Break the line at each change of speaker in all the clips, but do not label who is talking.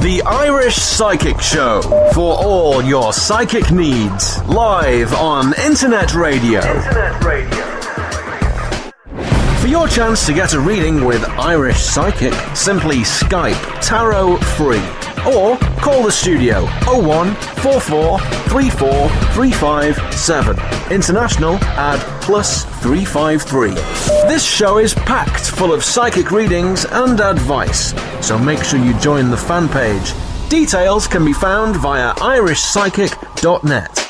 The Irish Psychic Show, for all your psychic needs, live on Internet Radio. For your chance to get a reading with Irish Psychic, simply Skype Tarot Free or call the studio 0144 34 357. International add +353. This show is packed full of psychic readings and advice, so make sure you join the fan page. Details can be found via irishpsychic.net.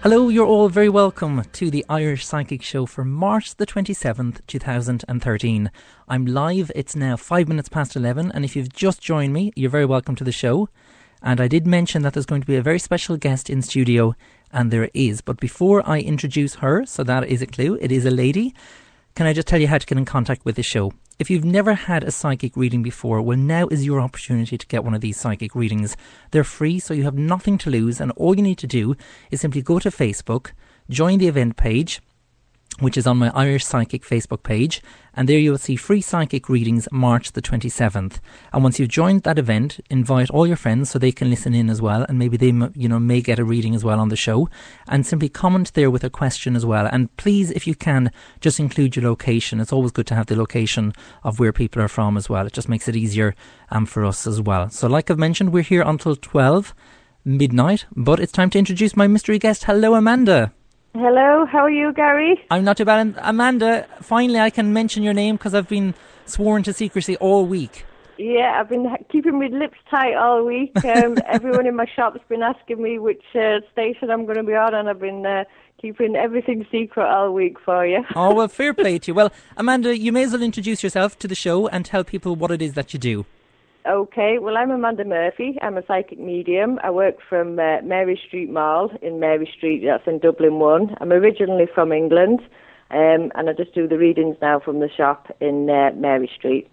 Hello, you're all very welcome to the Irish Psychic Show for March the 27th, 2013. I'm live, it's now 5 minutes past 11, and if you've just joined me, you're very welcome to the show. And I did mention that there's going to be a very special guest in studio, and there is. But before I introduce her, so that is a clue, it is a lady, can I just tell you how to get in contact with the show? If you've never had a psychic reading before, well, now is your opportunity to get one of these psychic readings. They're free, so you have nothing to lose, and all you need to do is simply go to Facebook, join the event page, which is on my Irish Psychic Facebook page, and there you'll see free psychic readings March the 27th. And once you've joined that event, invite all your friends so they can listen in as well, and maybe they may get a reading as well on the show, and simply comment there with a question as well. And please, if you can, just include your location. It's always good to have the location of where people are from as well. It just makes it easier for us as well. So like I've mentioned, we're here until 12 midnight, but it's time to introduce my mystery guest. Hello, Amanda.
Hello, how are you, Gary?
I'm not too bad. Amanda, finally I can mention your name because I've been sworn to secrecy all week.
Yeah, I've been keeping my lips tight all week. Everyone in my shop's been asking me which station I'm going to be on, and I've been keeping everything secret all week for you.
Oh, well, fair play to you. Well, Amanda, you may as well introduce yourself to the show and tell people what it is that you do.
Okay, well, I'm Amanda Murphy. I'm a psychic medium. I work from Mary Street Mall in Mary Street, that's in Dublin 1. I'm originally from England, and I just do the readings now from the shop in Mary Street.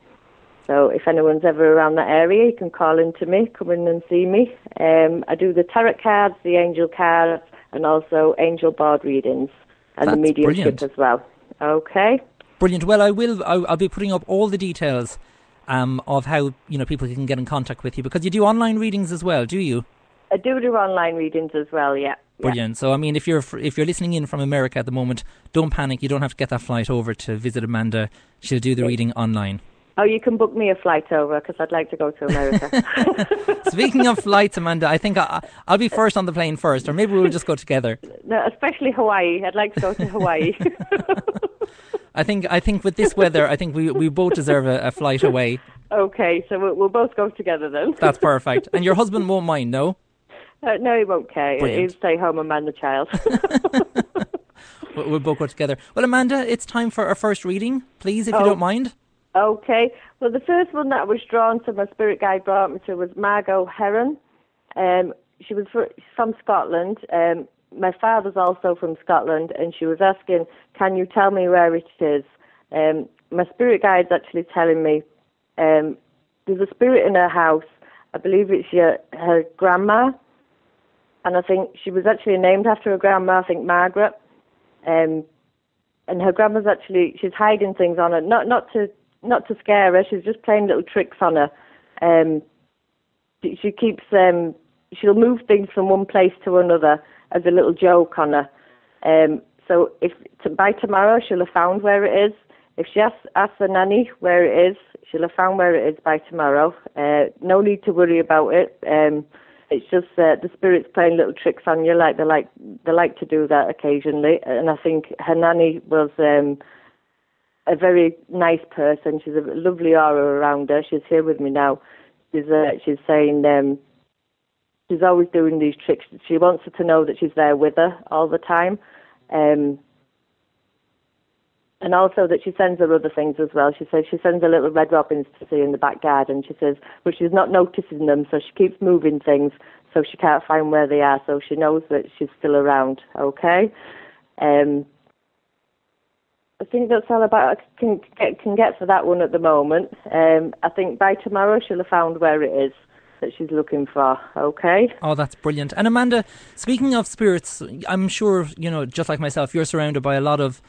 So if anyone's ever around that area, you can call in to me, come in and see me. I do the tarot cards, the angel cards, and also angel board readings, and
That's
the mediumship
brilliant.
as well. Okay.
Brilliant. Well, I'll be putting up all the details of how people can get in contact with you, because you do online readings as well, do you?
I do online readings as well, yeah.
Brilliant. So I mean, if you're listening in from America at the moment, don't panic. You don't have to get that flight over to visit Amanda. She'll do the reading online.
Oh, you can book me a flight over, because I'd like to go to America.
Speaking of flights, Amanda, I think I'll be first on the plane first, or maybe we'll just go together.
No, especially Hawaii. I'd like to go to Hawaii.
I think with this weather, I think we both deserve a flight away.
Okay, so we'll both go together then.
That's perfect. And your husband won't mind, no?
No, he won't care.
Brilliant.
He'll stay home and man the child.
We'll both go together. Well, Amanda, it's time for our first reading, please, if you don't mind.
Okay. Well, the first one that I was drawn to, my spirit guide brought me to, was Margot Heron. She was from Scotland. My father's also from Scotland, and she was asking, can you tell me where it is? My spirit guide's actually telling me there's a spirit in her house. I believe it's her grandma, and I think she was actually named after her grandma, I think Margaret. And her grandma's actually, she's hiding things on her, not to scare her, she's just playing little tricks on her. She keeps, she'll move things from one place to another as a little joke on her. So by tomorrow she'll have found where it is. If she asks the nanny where it is, she'll have found where it is by tomorrow. No need to worry about it. It's just the spirits playing little tricks on you, like they like to do that occasionally. And I think her nanny was a very nice person. She's a lovely aura around her. She's here with me now. She's saying she's always doing these tricks. She wants her to know that she's there with her all the time. And also that she sends her other things as well. She says she sends her little red robins to see in the back garden. She says, but she's not noticing them, so she keeps moving things so she can't find where they are, so she knows that she's still around, okay? I think that's all about I can get for that one at the moment. I think by tomorrow she'll have found where it is that she's looking for, okay?
Oh, that's brilliant. And Amanda, speaking of spirits, I'm sure, just like myself, you're surrounded by a lot of,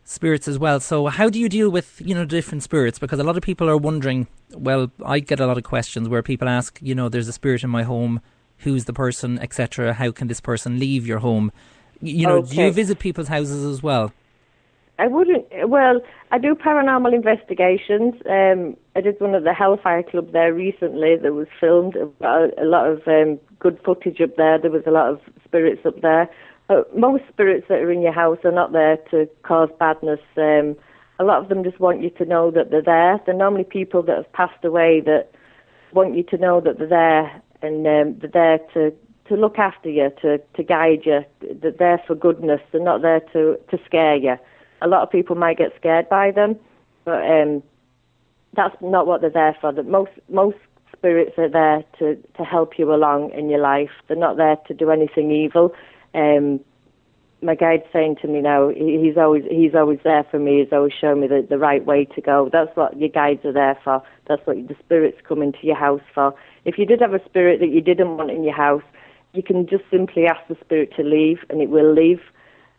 spirits as well. So how do you deal with, different spirits? Because a lot of people are wondering, well, I get a lot of questions where people ask, there's a spirit in my home, who's the person, etc. How can this person leave your home? Okay. Do you visit people's houses as well?
I wouldn't. Well, I do paranormal investigations. I did one at the Hellfire Club there recently that was filmed. A lot of good footage up there. There was a lot of spirits up there. Most spirits that are in your house are not there to cause badness. A lot of them just want you to know that they're there. They're normally people that have passed away that want you to know that they're there, and they're there to look after you, to guide you. They're there for goodness. They're not there to scare you. A lot of people might get scared by them, but that's not what they're there for. That most spirits are there to help you along in your life. They're not there to do anything evil. My guide's saying to me now, he's always there for me. He's always showing me the right way to go. That's what your guides are there for. That's what the spirits come into your house for. If you did have a spirit that you didn't want in your house, you can just simply ask the spirit to leave, and it will leave.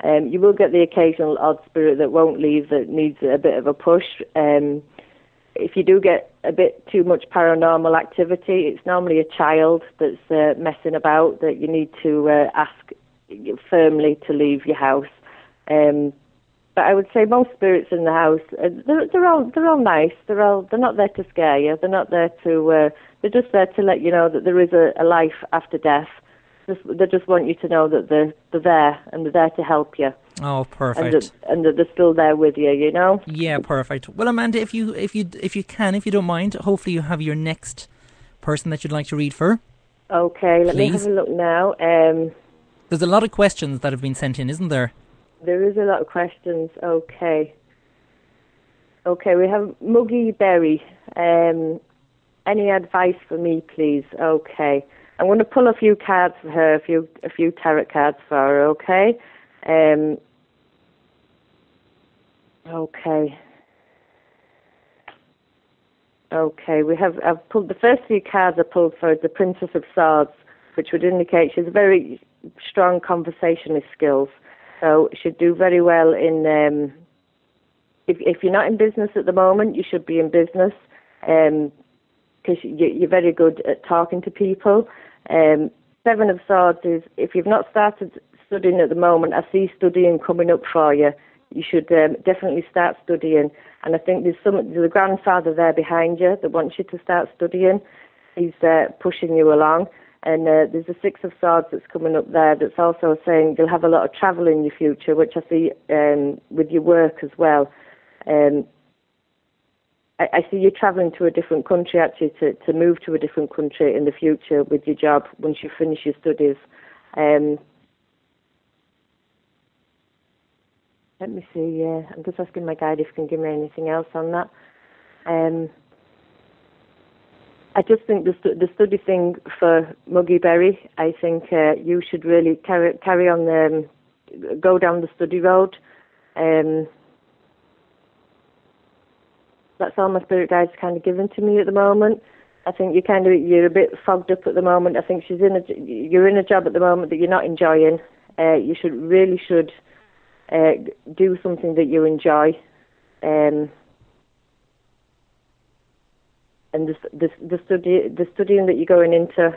You will get the occasional odd spirit that won't leave, that needs a bit of a push. If you do get a bit too much paranormal activity, it's normally a child that's messing about, that you need to ask firmly to leave your house. But I would say most spirits in the house, they're all nice. They're not there to scare you. They're not there to. They're just there to let you know that there is a life after death. They just want you to know that they're there, and they're there to help you.
Oh, perfect.
And that they're still there with you, you know?
Yeah, perfect. Well, Amanda, if you don't mind, hopefully you have your next person that you'd like to read for.
Okay, let me have a look now.
There's a lot of questions that have been sent in, isn't there?
There is a lot of questions. Okay, we have Muggy Berry. Any advice for me, please? Okay. I'm going to pull a few cards for her, a few tarot cards for her, okay? Okay, I've pulled the first few cards I pulled for the Princess of Swords, which would indicate she's very strong conversationalist skills. So she should do very well in, if you're not in business at the moment, you should be in business, because you're very good at talking to people. Seven of Swords is, if you've not started studying at the moment, I see studying coming up for you. You should definitely start studying. And I think there's a grandfather there behind you that wants you to start studying. He's pushing you along. And there's a Six of Swords that's coming up there that's also saying you'll have a lot of travel in your future, which I see with your work as well. I see you travelling to a different country, actually, to move to a different country in the future with your job once you finish your studies. Let me see, I'm just asking my guide if he can give me anything else on that. I just think the study thing for Muggy Berry, I think you should really carry on, go down the study road. That's all my spirit guides kind of given to me at the moment. I think you're a bit fogged up at the moment. I think you're in a job at the moment that you're not enjoying. You should do something that you enjoy. And the studying that you're going into,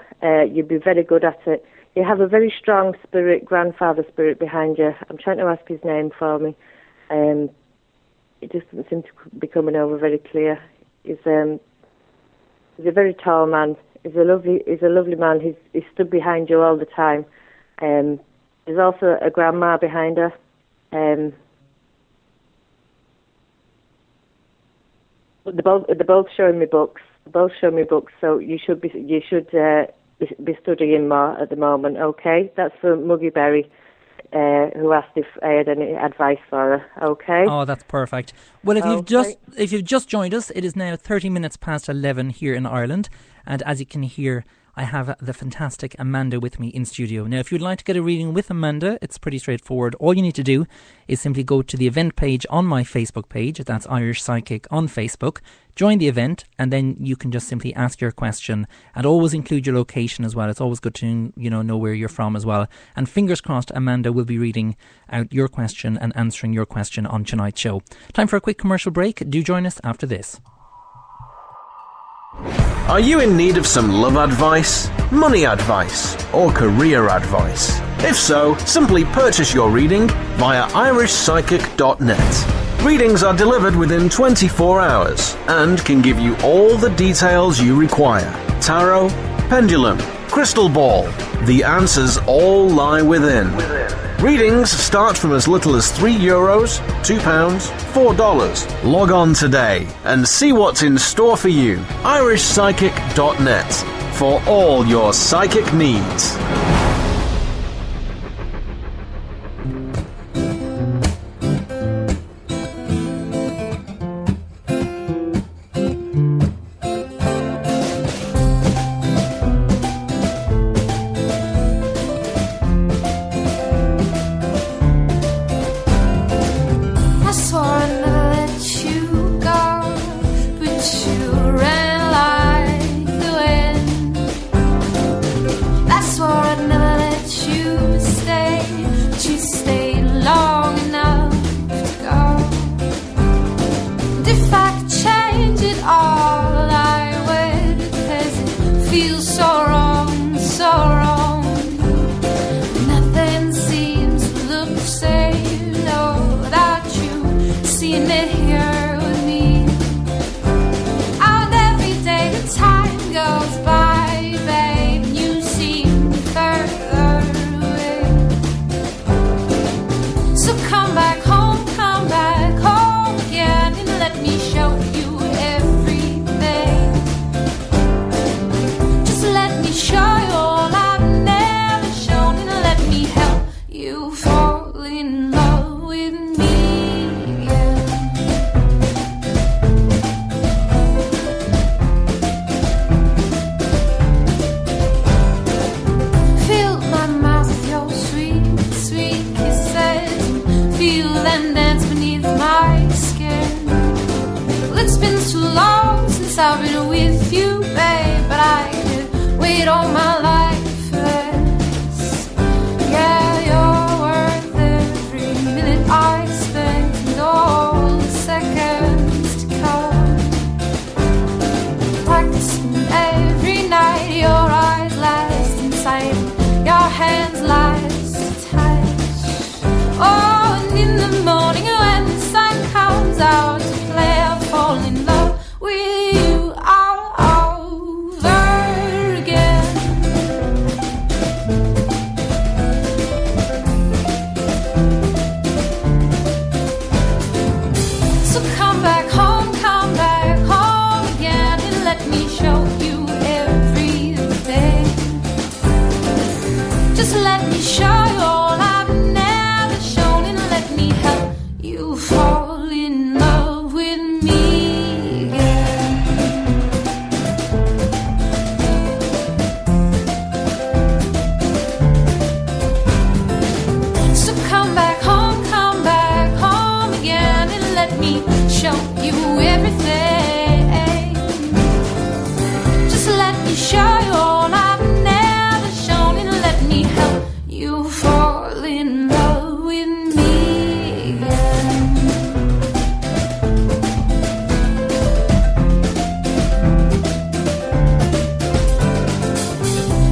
you'll be very good at it. You have a very strong grandfather spirit behind you. I'm trying to ask his name for me. It just doesn't seem to be coming over very clear. He's a very tall man. He's a lovely man. He's stood behind you all the time. There's also a grandma behind her. They're both showing me books. So you should be studying more at the moment. Okay, that's for Muggy Berry, who asked if I had any advice for her. Okay.
Oh, that's perfect. Well, if you've just joined us, it is now 30 minutes past 11 here in Ireland, and as you can hear, I have the fantastic Amanda with me in studio. Now, if you'd like to get a reading with Amanda, it's pretty straightforward. All you need to do is simply go to the event page on my Facebook page. That's Irish Psychic on Facebook. Join the event, and then you can just simply ask your question, and always include your location as well. It's always good to know where you're from as well. And fingers crossed, Amanda will be reading out your question and answering your question on tonight's show. Time for a quick commercial break. Do join us after this.
Are you in need of some love advice, money advice, or career advice? If so, simply purchase your reading via irishpsychic.net. Readings are delivered within 24 hours and can give you all the details you require. Tarot, pendulum, crystal ball. The answers all lie within. Readings start from as little as €3, £2, $4. Log on today and see what's in store for you. irishpsychic.net for all your psychic needs.
me show you all I've never shown, and let me help you fall in love with me again.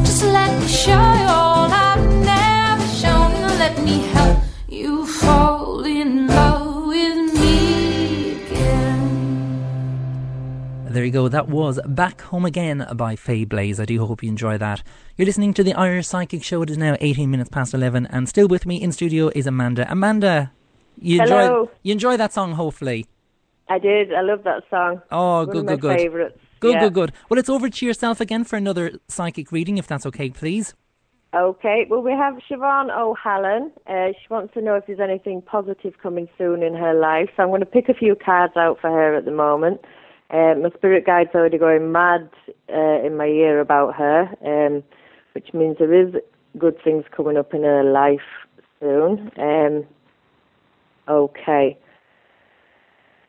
Just let me show you all I've never shown, and let me help you fall in love with me again.
There you go, that was Back Home Again by Faye Blaze. I do hope you enjoy that. You're listening to the Irish Psychic Show. It is now 18 minutes past 11, and still with me in studio is Amanda. Amanda, you enjoy that song, hopefully.
I did. I love that song.
Oh,
One
good,
of my favourites.
Good. Well, it's over to yourself again for another psychic reading, if that's okay, please.
Okay, well, we have Siobhan O'Halloran. She wants to know if there's anything positive coming soon in her life. So I'm going to pick a few cards out for her at the moment. My spirit guide's already going mad in my ear about her, which means there is good things coming up in her life soon. Okay.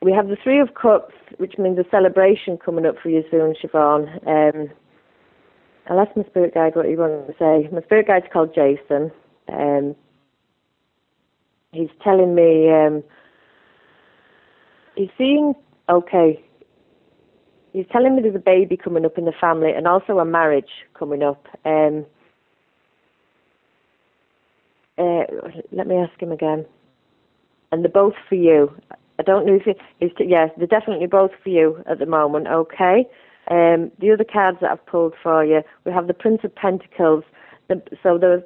We have the Three of Cups, which means a celebration coming up for you soon, Siobhan. I'll ask my spirit guide what he wants to say. My spirit guide's called Jason. He's telling me he's seeing, okay, he's telling me there's a baby coming up in the family and also a marriage coming up. Let me ask him again. And they're both for you. I don't know if yes, they're definitely both for you at the moment, okay? The other cards that I've pulled for you, we have the Prince of Pentacles. So the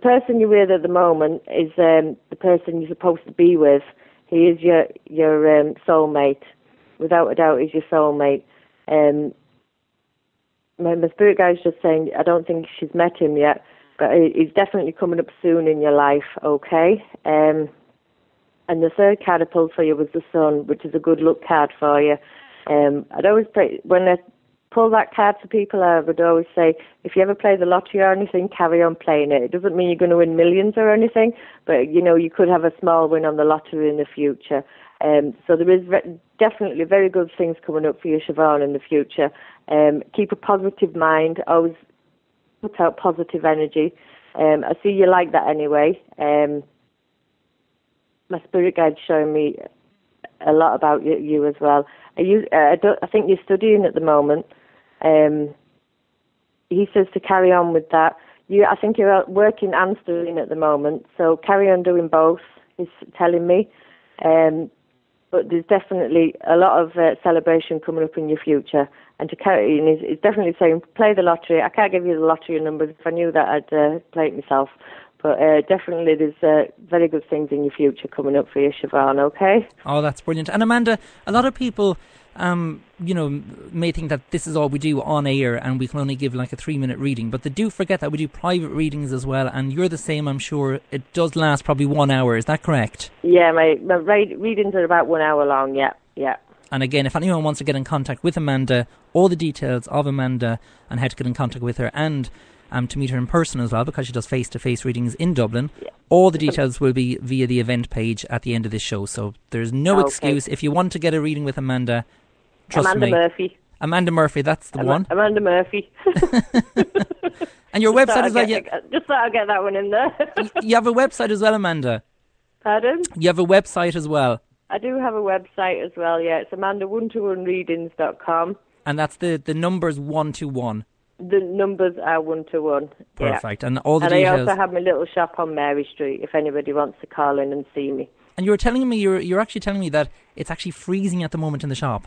person you're with at the moment is the person you're supposed to be with. He is your soulmate. Without a doubt, he's your soulmate. My spirit guide's just saying, I don't think she's met him yet, but he's definitely coming up soon in your life, okay? And the third card I pulled for you was the Sun, which is a good luck card for you. I'd always pray, when I pull that card for people, I would always say, if you ever play the lottery or anything, carry on playing it. It doesn't mean you're going to win millions or anything, but, you could have a small win on the lottery in the future. So there is definitely very good things coming up for you, Siobhan, in the future. Keep a positive mind. Always put out positive energy. I see you like that anyway. My spirit guide's showing me a lot about you as well. I think you're studying at the moment. He says to carry on with that. I think you're working and studying at the moment, so carry on doing both, he's telling me. But there's definitely a lot of celebration coming up in your future. And to carry on, he's definitely saying, play the lottery. I can't give you the lottery numbers. If I knew that, I'd play it myself. But definitely there's very good things in your future coming up for you, Siobhan, okay?
Oh, that's brilliant. And Amanda, a lot of people, may think that this is all we do on air and we can only give like a 3-minute reading. But they do forget that we do private readings as well. And you're the same, I'm sure. It does last probably 1 hour. Is that correct? Yeah,
my readings are about 1 hour long, yeah.
And again, if anyone wants to get in contact with Amanda, all the details of Amanda and how to get in contact with her and to meet her in person as well, because she does face-to-face readings in Dublin. Yeah. All the details will be via the event page at the end of this show. So there's no excuse. If you want to get a reading with Amanda, trust me.
Murphy.
Amanda Murphy, that's the one.
Amanda Murphy.
And your website as well.
Just thought I'd get that one in there.
You have a website as well, Amanda?
Pardon?
You have a website as well?
I do have a website as well, yeah. It's amanda121readings.com.
And that's the numbers 121.
The numbers are 121.
Perfect.
Yeah.
And all the
and
details.
I also have my little shop on Mary Street if anybody wants to call in and see me.
And you're telling me, you're actually telling me that it's actually freezing at the moment in the shop.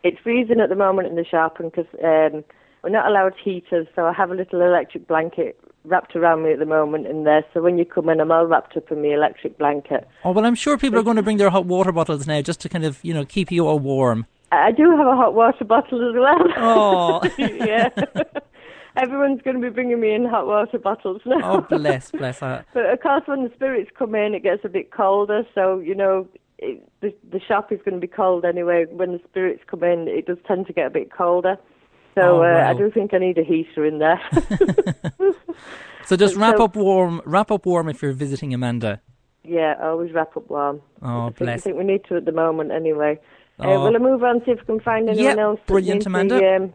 It's freezing at the moment in the shop, and because we're not allowed heaters, so I have a little electric blanket wrapped around me at the moment in there. So when you come in, I'm all wrapped up in my electric blanket.
Oh, well, I'm sure people are going to bring their hot water bottles now just to kind of, keep you all warm.
I do have a hot water bottle as well.
Oh.
Yeah. Everyone's going to be bringing me in hot water bottles now.
Oh, bless her.
But of course, when the spirits come in, it gets a bit colder. So, the shop is going to be cold anyway. When the spirits come in, it does tend to get a bit colder. So I do think I need a heater in there.
So just wrap up warm if you're visiting Amanda.
Yeah, always wrap up warm.
Oh, bless.
I think we need to at the moment anyway. Will I move on, see if we can find anyone else?
Brilliant, Amanda.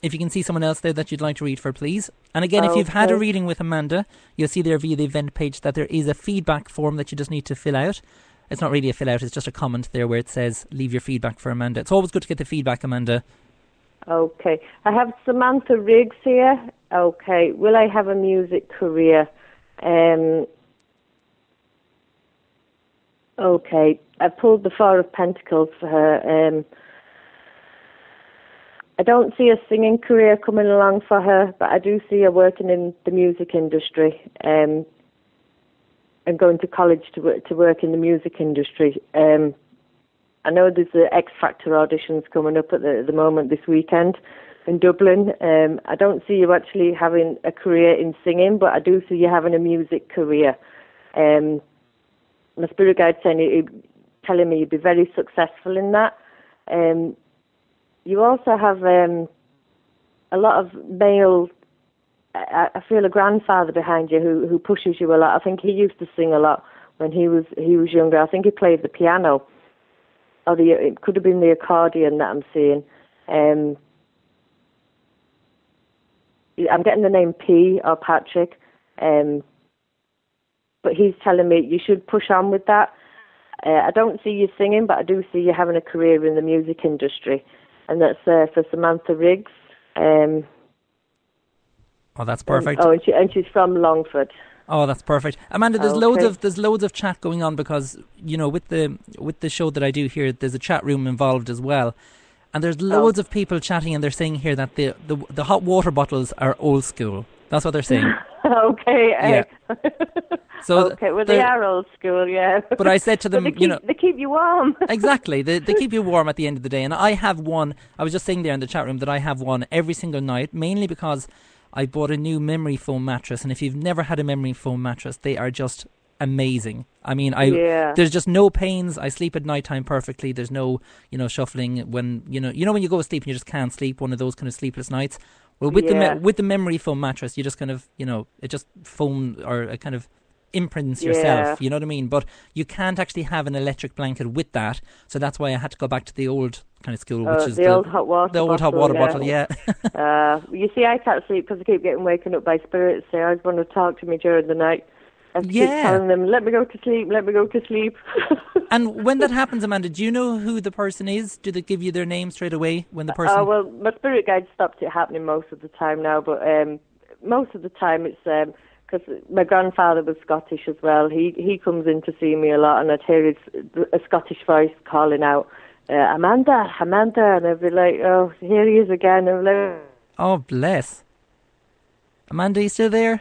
if you can see someone else there that you'd like to read for, please. And again, if you've had a reading with Amanda, you'll see there via the event page that there is a feedback form that you just need to fill out. It's not really a fill out, it's just a comment there where it says, leave your feedback for Amanda. It's always good to get the feedback, Amanda.
Okay. I have Samantha Riggs here. Okay. Will I have a music career? Okay. I pulled the Four of Pentacles for her. I don't see a singing career coming along for her, but I do see her working in the music industry and going to college to work in the music industry. I know there's the X Factor auditions coming up at the moment this weekend in Dublin. I don't see you actually having a career in singing, but I do see you having a music career. My spirit guide telling me you'd be very successful in that. You also have a lot of male. I feel a grandfather behind you who pushes you a lot. I think he used to sing a lot when he was younger. I think he played the piano, or it could have been the accordion that I'm seeing. I'm getting the name P or Patrick, but he's telling me you should push on with that. I don't see you singing, but I do see you having a career in the music industry, and that's for Samantha Riggs.
Oh, that's perfect.
And she's from Longford.
Oh, that's perfect, Amanda. There's loads of chat going on because with the show that I do here, there's a chat room involved as well, and there's loads of people chatting, and they're saying here that the hot water bottles are old school. That's what they're saying.
Okay.
Yeah. So
okay. Well, they are old school, yeah.
But I said to them,
they keep you warm.
Exactly. They keep you warm at the end of the day, and I have one. I was just saying there in the chat room that I have one every single night, mainly because I bought a new memory foam mattress, and if you've never had a memory foam mattress, they are just amazing. I mean, there's just no pains. I sleep at night time perfectly. There's no, shuffling when when you go to sleep and you just can't sleep. One of those kind of sleepless nights. Well, with the memory foam mattress, you just kind of it just foam or it kind of imprints yourself. You know what I mean? But you can't actually have an electric blanket with that. So that's why I had to go back to the old kind of school, which is
the old hot water.
The old hot water bottle. Yeah.
You see, I can't sleep because I keep getting waken up by spirits. They always want to talk to me during the night. I keep telling them, let me go to sleep, let me go to sleep.
And when that happens, Amanda, do you know who the person is? Do they give you their name straight away when the person...
well, my spirit guide stopped it happening most of the time now, but most of the time it's... because my grandfather was Scottish as well. He comes in to see me a lot, and I'd hear a Scottish voice calling out, Amanda, and I'd be like, oh, here he is again. And I'm like,
oh, bless. Amanda, you still there?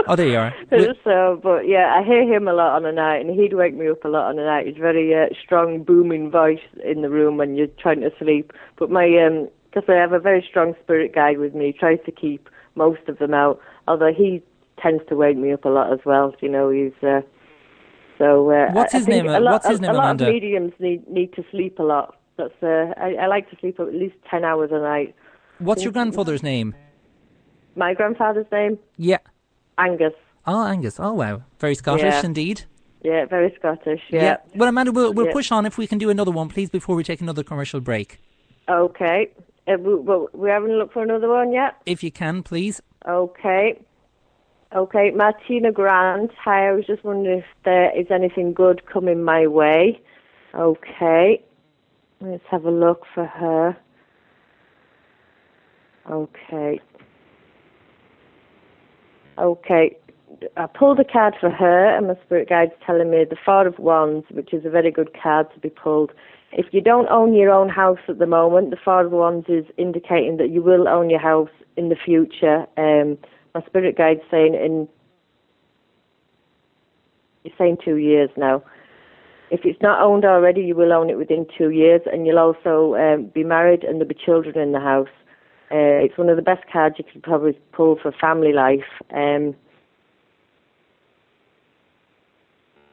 Oh, there you are.
So, but yeah, I hear him a lot on the night, and he'd wake me up a lot on the night. He's very strong, booming voice in the room when you're trying to sleep. But because I have a very strong spirit guide with me, he tries to keep most of them out. Although he tends to wake me up a lot as well. He's
What's his name? What's his name,
Amanda? A lot
Amanda?
of mediums need to sleep a lot. That's I like to sleep at least 10 hours a night.
What's your grandfather's name?
My grandfather's name?
Yeah.
Angus.
Oh, Angus. Oh, wow. Very Scottish indeed.
Yeah, very Scottish, yeah.
Well, Amanda, we'll push on if we can do another one, please, before we take another commercial break.
Okay. We haven't looked for another one yet?
If you can, please.
Okay, Martina Grant. Hi, I was just wondering if there is anything good coming my way. Okay, let's have a look for her. Okay, I pulled a card for her, and my spirit guide's telling me the Four of Wands, which is a very good card to be pulled. If you don't own your own house at the moment, the Four of Wands is indicating that you will own your house in the future. My spirit guide's saying you're saying 2 years now. If it's not owned already, you will own it within 2 years, and you'll also be married, and there'll be children in the house. It's one of the best cards you could probably pull for family life.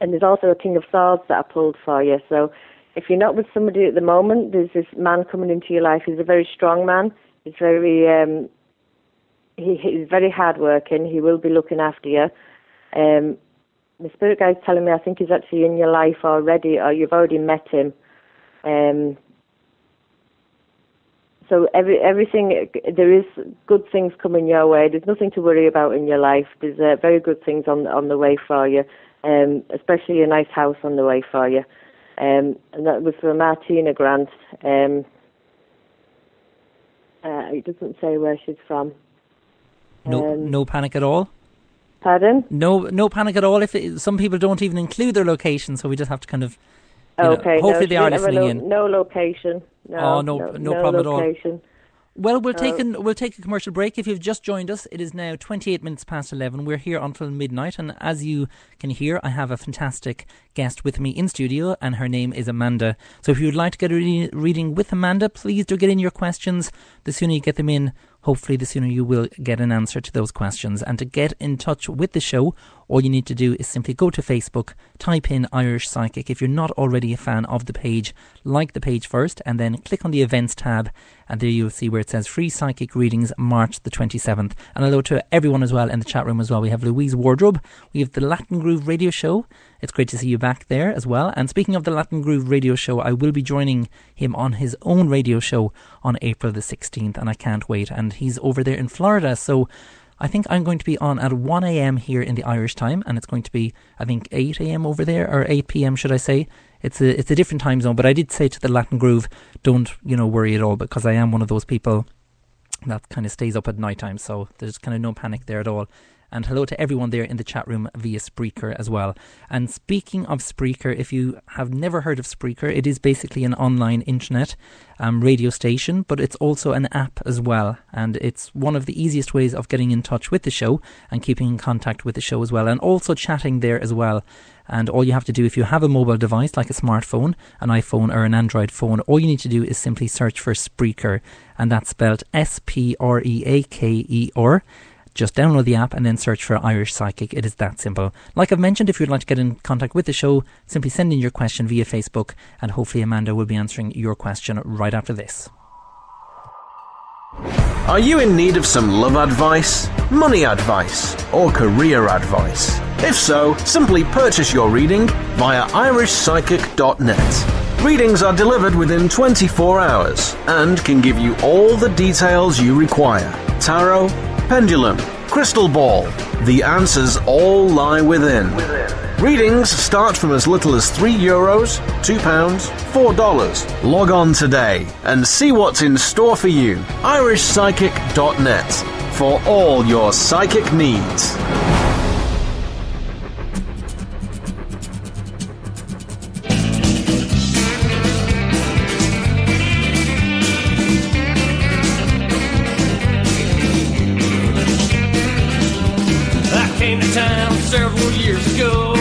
And there's also a King of Swords that I pulled for you. So if you're not with somebody at the moment, there's this man coming into your life. He's a very strong man. He's very he's very hardworking. He will be looking after you. The spirit guide's telling me I think he's actually in your life already, or you've already met him. So everything, there is good things coming your way. There's nothing to worry about in your life. There's very good things on the way for you, especially a nice house on the way for you. And that was for Martina Grant. It doesn't say where she's from.
No panic at all?
Pardon?
No panic at all. Some people don't even include their location, so we just have to kind of...
Okay.
Hopefully they are listening in.
No location. No
problem
location.
At all. Well, we'll take a commercial break. If you've just joined us, it is now 28 minutes past 11. We're here until midnight, and as you can hear, I have a fantastic guest with me in studio, and her name is Amanda. So if you would like to get a reading with Amanda, please do get in your questions. The sooner you get them in, hopefully the sooner you will get an answer to those questions. And to get in touch with the show, all you need to do is simply go to Facebook, type in Irish Psychic. If you're not already a fan of the page, like the page first, and then click on the events tab, and there you'll see where it says free psychic readings March the 27th. And hello to everyone as well in the chat room as well. We have Louise Wardrobe, we have the Latin Groove radio show. It's great to see you back there as well. And speaking of the Latin Groove radio show, I will be joining him on his own radio show on April the 16th, and I can't wait. And he's over there in Florida, so I think I'm going to be on at 1 a.m. here in the Irish time, and it's going to be, I think, 8 a.m. over there, or 8 p.m. should I say. It's a different time zone, but I did say to the Latin Groove, don't, worry at all, because I am one of those people that kind of stays up at night time, so there's kind of no panic there at all. And hello to everyone there in the chat room via Spreaker as well. And speaking of Spreaker, if you have never heard of Spreaker, it is basically an online internet radio station, but it's also an app as well. And it's one of the easiest ways of getting in touch with the show and keeping in contact with the show as well. And also chatting there as well. And all you have to do, if you have a mobile device like a smartphone, an iPhone or an Android phone, all you need to do is simply search for Spreaker. And that's spelled Spreaker. Just download the app and then search for Irish Psychic. It is that simple. Like I've mentioned, if you'd like to get in contact with the show, simply send in your question via Facebook, and hopefully Amanda will be answering your question right after this.
Are you in need of some love advice, money advice, or career advice? If so, simply purchase your reading via irishpsychic.net. Readings are delivered within 24 hours and can give you all the details you require. Tarot, pendulum, crystal ball. The answers all lie within. Readings start from as little as €3, £2, $4. Log on today and see what's in store for you. irishpsychic.net for all your psychic needs.
Several years ago,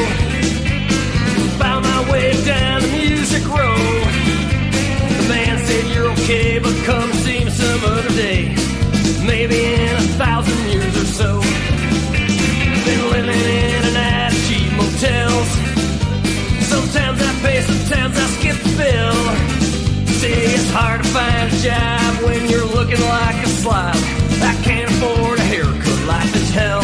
found my way down the music road. The man said, "You're okay, but come see me some other day, maybe in 1,000 years or so." Been living in and out of cheap motels. Sometimes I pay, sometimes I skip the bill. See, it's hard to find a job when you're looking like a slob. I can't afford a haircut, life is hell.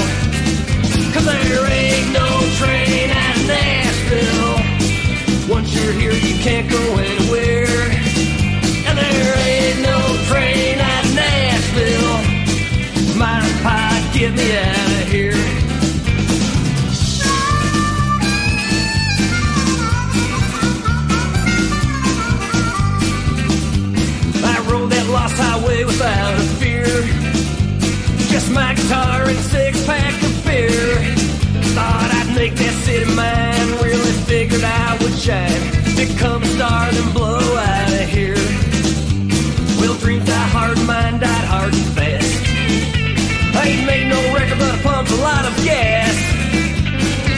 'Cause there ain't no train out of Nashville. Once you're here, you can't go anywhere. And there ain't no train out of Nashville. My pie, get me out of here. I rode that lost highway without a fear. Just my guitar and 6-pack of beer. Thought I'd make that city mine. Really figured I would shine. Become a star, then blow out of here. Well, dreams die hard, mine died hard and fast. I ain't made no record, but I pumped a lot of gas.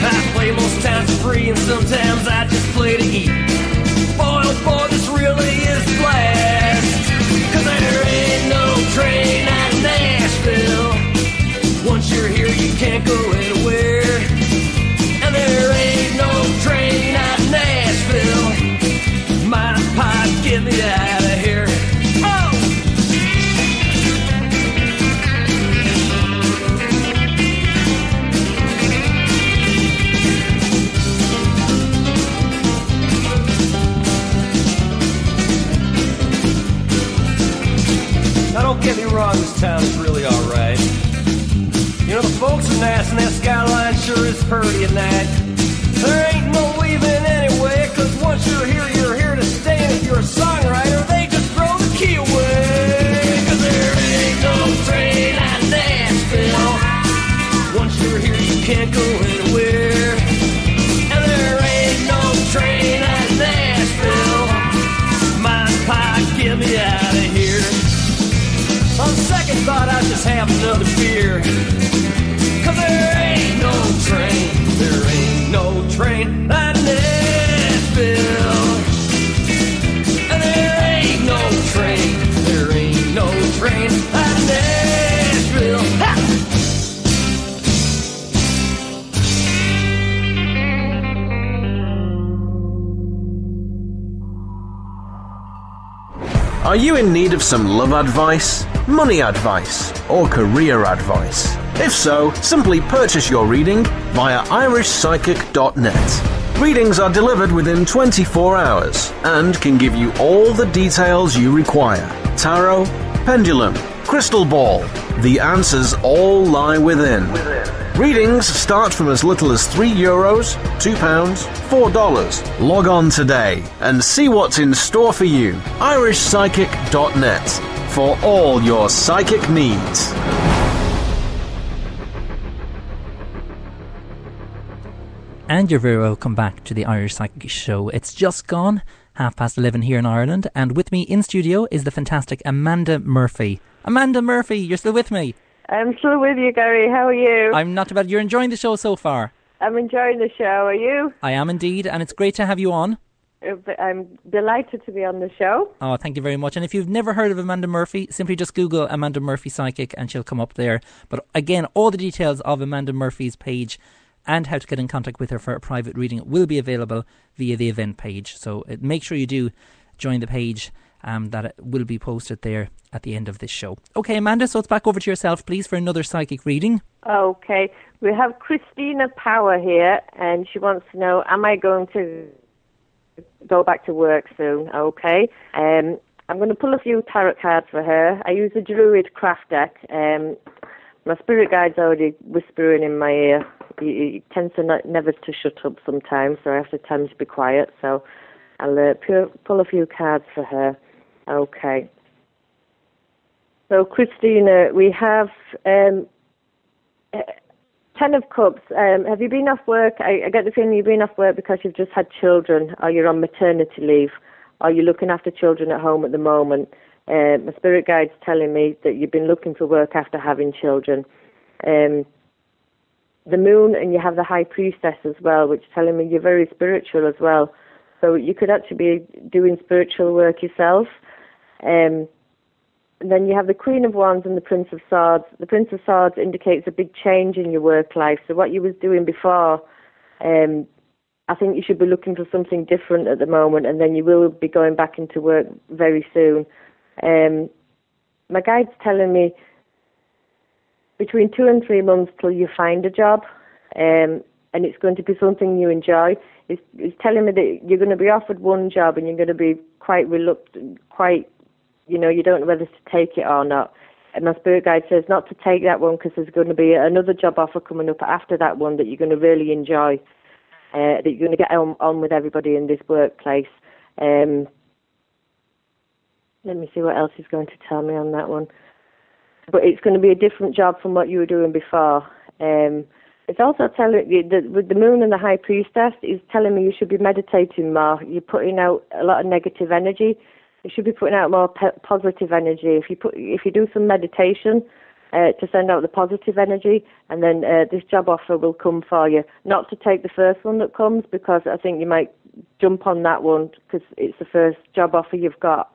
I play most times for free, and sometimes I just play to eat. Boy, oh boy, this really is a blast. 'Cause there ain't no train out of Nashville. Once you're here, you can't go anywhere. And there ain't no train out of Nashville. My pot, get me out of here. Oh! this town is really alright. You know, the folks are nice and that skyline sure is pretty and that. There ain't no leaving anyway, cause once you're here to stay. And if you're a songwriter, they just throw the key away. Cause there ain't no train at Nashville. Once you're here, you can't go anywhere. And there ain't no train at Nashville. My pie, get me out of here. On second thought, I'll just have another beer. Cause there ain't no train, there ain't no train at Nashville. And there ain't no train, there ain't no train at Nashville. Ha!
Are you in need of some love advice, money advice, or career advice? If so, simply purchase your reading via irishpsychic.net. Readings are delivered within 24 hours and can give you all the details you require. Tarot, pendulum, crystal ball. The answers all lie within. Readings start from as little as €3, £2, $4. Log on today and see what's in store for you. irishpsychic.net for all your psychic needs.
And you're very welcome back to the Irish Psychic Show. It's just gone 11:30 here in Ireland, and with me in studio is the fantastic Amanda Murphy. Amanda Murphy, you're still with me?
I'm still with you, Gary. How are you?
I'm not too bad. You're enjoying the show so far?
I'm enjoying the show. Are you?
I am indeed, and it's great to have you on.
I'm delighted to be on the show.
Oh, thank you very much. And if you've never heard of Amanda Murphy, simply just Google Amanda Murphy Psychic and she'll come up there. But again, all the details of Amanda Murphy's page and how to get in contact with her for a private reading will be available via the event page. So make sure you do join the page that it will be posted there at the end of this show. Okay, Amanda, so it's back over to yourself, please, for another psychic reading. Okay.
We have Christina Power here, and she wants to know, am I going to go back to work soon? Okay. I'm going to pull a few tarot cards for her. I use a Druid craft deck. My spirit guide's already whispering in my ear. He tends to never to shut up sometimes, so I have to tell him to be quiet. So I'll pull a few cards for her. Okay. So, Christina, we have 10 of Cups. Have you been off work? I get the feeling you've been off work because you've just had children, or you're on maternity leave, or you're looking after children at home at the moment. My spirit guide's telling me that you've been looking for work after having children. The moon, and you have the high priestess as well, which is telling me you're very spiritual as well. So you could actually be doing spiritual work yourself. Then you have the Queen of Wands and the Prince of Swords. The Prince of Swords indicates a big change in your work life. So what you was doing before, I think you should be looking for something different at the moment, and then you will be going back into work very soon. My guide's telling me between 2 and 3 months till you find a job, and it's going to be something you enjoy. It's telling me that you're going to be offered one job and you're going to be quite reluctant, you don't know whether to take it or not. And my spirit guide says not to take that one because there's going to be another job offer coming up after that one that you're going to really enjoy, that you're going to get on with everybody in this workplace. Let me see what else he's going to tell me on that one. But it's going to be a different job from what you were doing before. It's also telling you that with the moon and the high priestess, it's telling me you should be meditating more. You're putting out a lot of negative energy. You should be putting out more positive energy. If you do some meditation to send out the positive energy, and then this job offer will come for you. Not to take the first one that comes, because I think you might jump on that one because it's the first job offer you've got.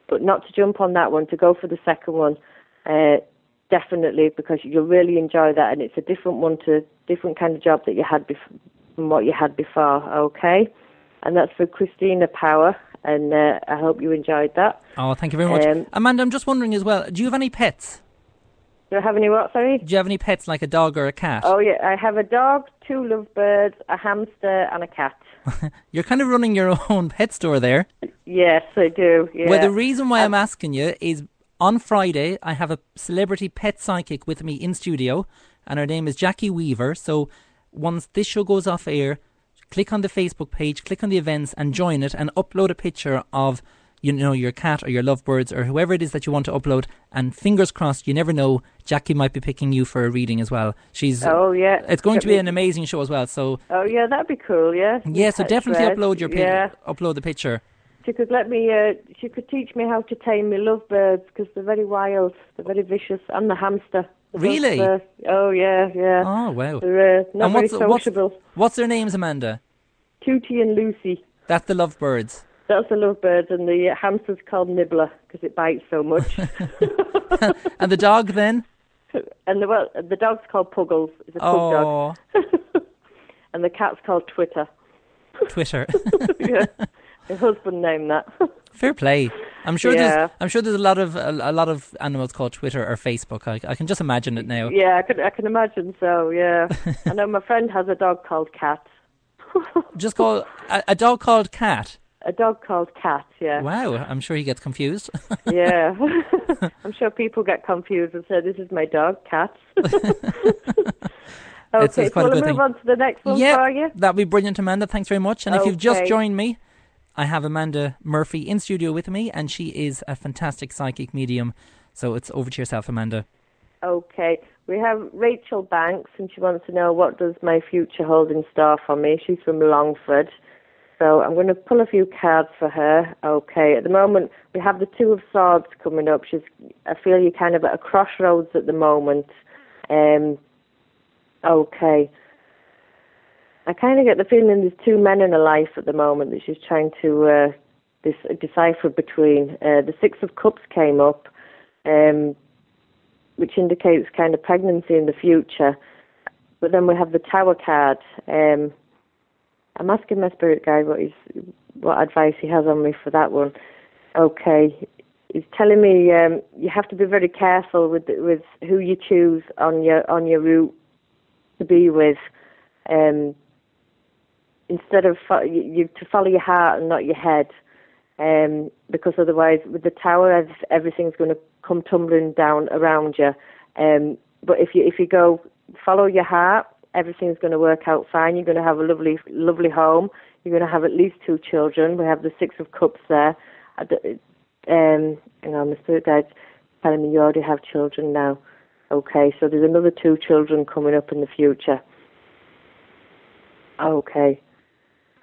But not to jump on that one, to go for the second one, definitely, because you'll really enjoy that, and it's a different kind of job that you had from what you had before. Okay, and that's for Christina Power. And I hope you enjoyed that.
Oh, thank you very much. Amanda, I'm just wondering as well, do you have any pets?
Do I have any what, sorry?
Do you have any pets, like a dog or a cat?
Oh, yeah, I have a dog, 2 lovebirds, a hamster, and a cat.
You're kind of running your own pet store there.
Yes, I do, yeah.
Well, the reason why I'm asking you is On Friday, I have a celebrity pet psychic with me in studio, and her name is Jackie Weaver. So once this show goes off air, click on the Facebook page, click on the events and join it, and upload a picture of, your cat or your lovebirds or whoever it is that you want to upload. And fingers crossed, you never know, Jackie might be picking you for a reading as well.
Oh, yeah.
It's going to be an amazing show as well. So.
Oh, yeah, that'd be cool, yeah.
Yeah, so definitely upload upload the picture.
She could she could teach me how to tame my lovebirds, because they're very wild, they're very vicious. I'm the hamster.
Really?
Oh, yeah.
Oh, wow.
They're not very sociable.
What's their names, Amanda?
Tootie and Lucy.
That's the lovebirds.
That's the lovebirds, and the hamster's called Nibbler, because it bites so much.
And the dog, then?
And the dog's called Puggles. It's a pug dog. And the cat's called Twitter.
Twitter.
Yeah. My husband named that.
Fair play. I'm sure there's a lot of animals called Twitter or Facebook. I can just imagine it now.
Yeah, I can imagine so. Yeah, I know my friend has a dog called Cat.
Just call a dog called Cat.
A dog called Cat. Yeah.
Wow, I'm sure he gets confused.
Yeah, I'm sure people get confused and say, "This is my dog, Cat." Okay, so we'll move on to the next one for you.
That'd be brilliant, Amanda. Thanks very much. And if you've just joined me, I have Amanda Murphy in studio with me, and she is a fantastic psychic medium. So it's over to yourself, Amanda.
Okay. We have Rachel Banks, and she wants to know, what does my future hold in store for me? She's from Longford. So I'm going to pull a few cards for her. Okay. At the moment, we have the Two of Swords coming up. I feel you're kind of at a crossroads at the moment. Okay. I kind of get the feeling there's two men in her life at the moment that she's trying to decipher between. The Six of Cups came up, which indicates kind of pregnancy in the future. But then we have the Tower card. I'm asking my spirit guide what advice he has on me for that one. Okay. He's telling me you have to be very careful with who you choose on your route to be with. Instead of to follow your heart and not your head, because otherwise with the Tower everything's going to come tumbling down around you. But if you go follow your heart, everything's going to work out fine. You're going to have a lovely home. You're going to have at least 2 children. We have the Six of Cups there. My spirit guide's telling me you already have children now. Okay, so there's another 2 children coming up in the future. Okay.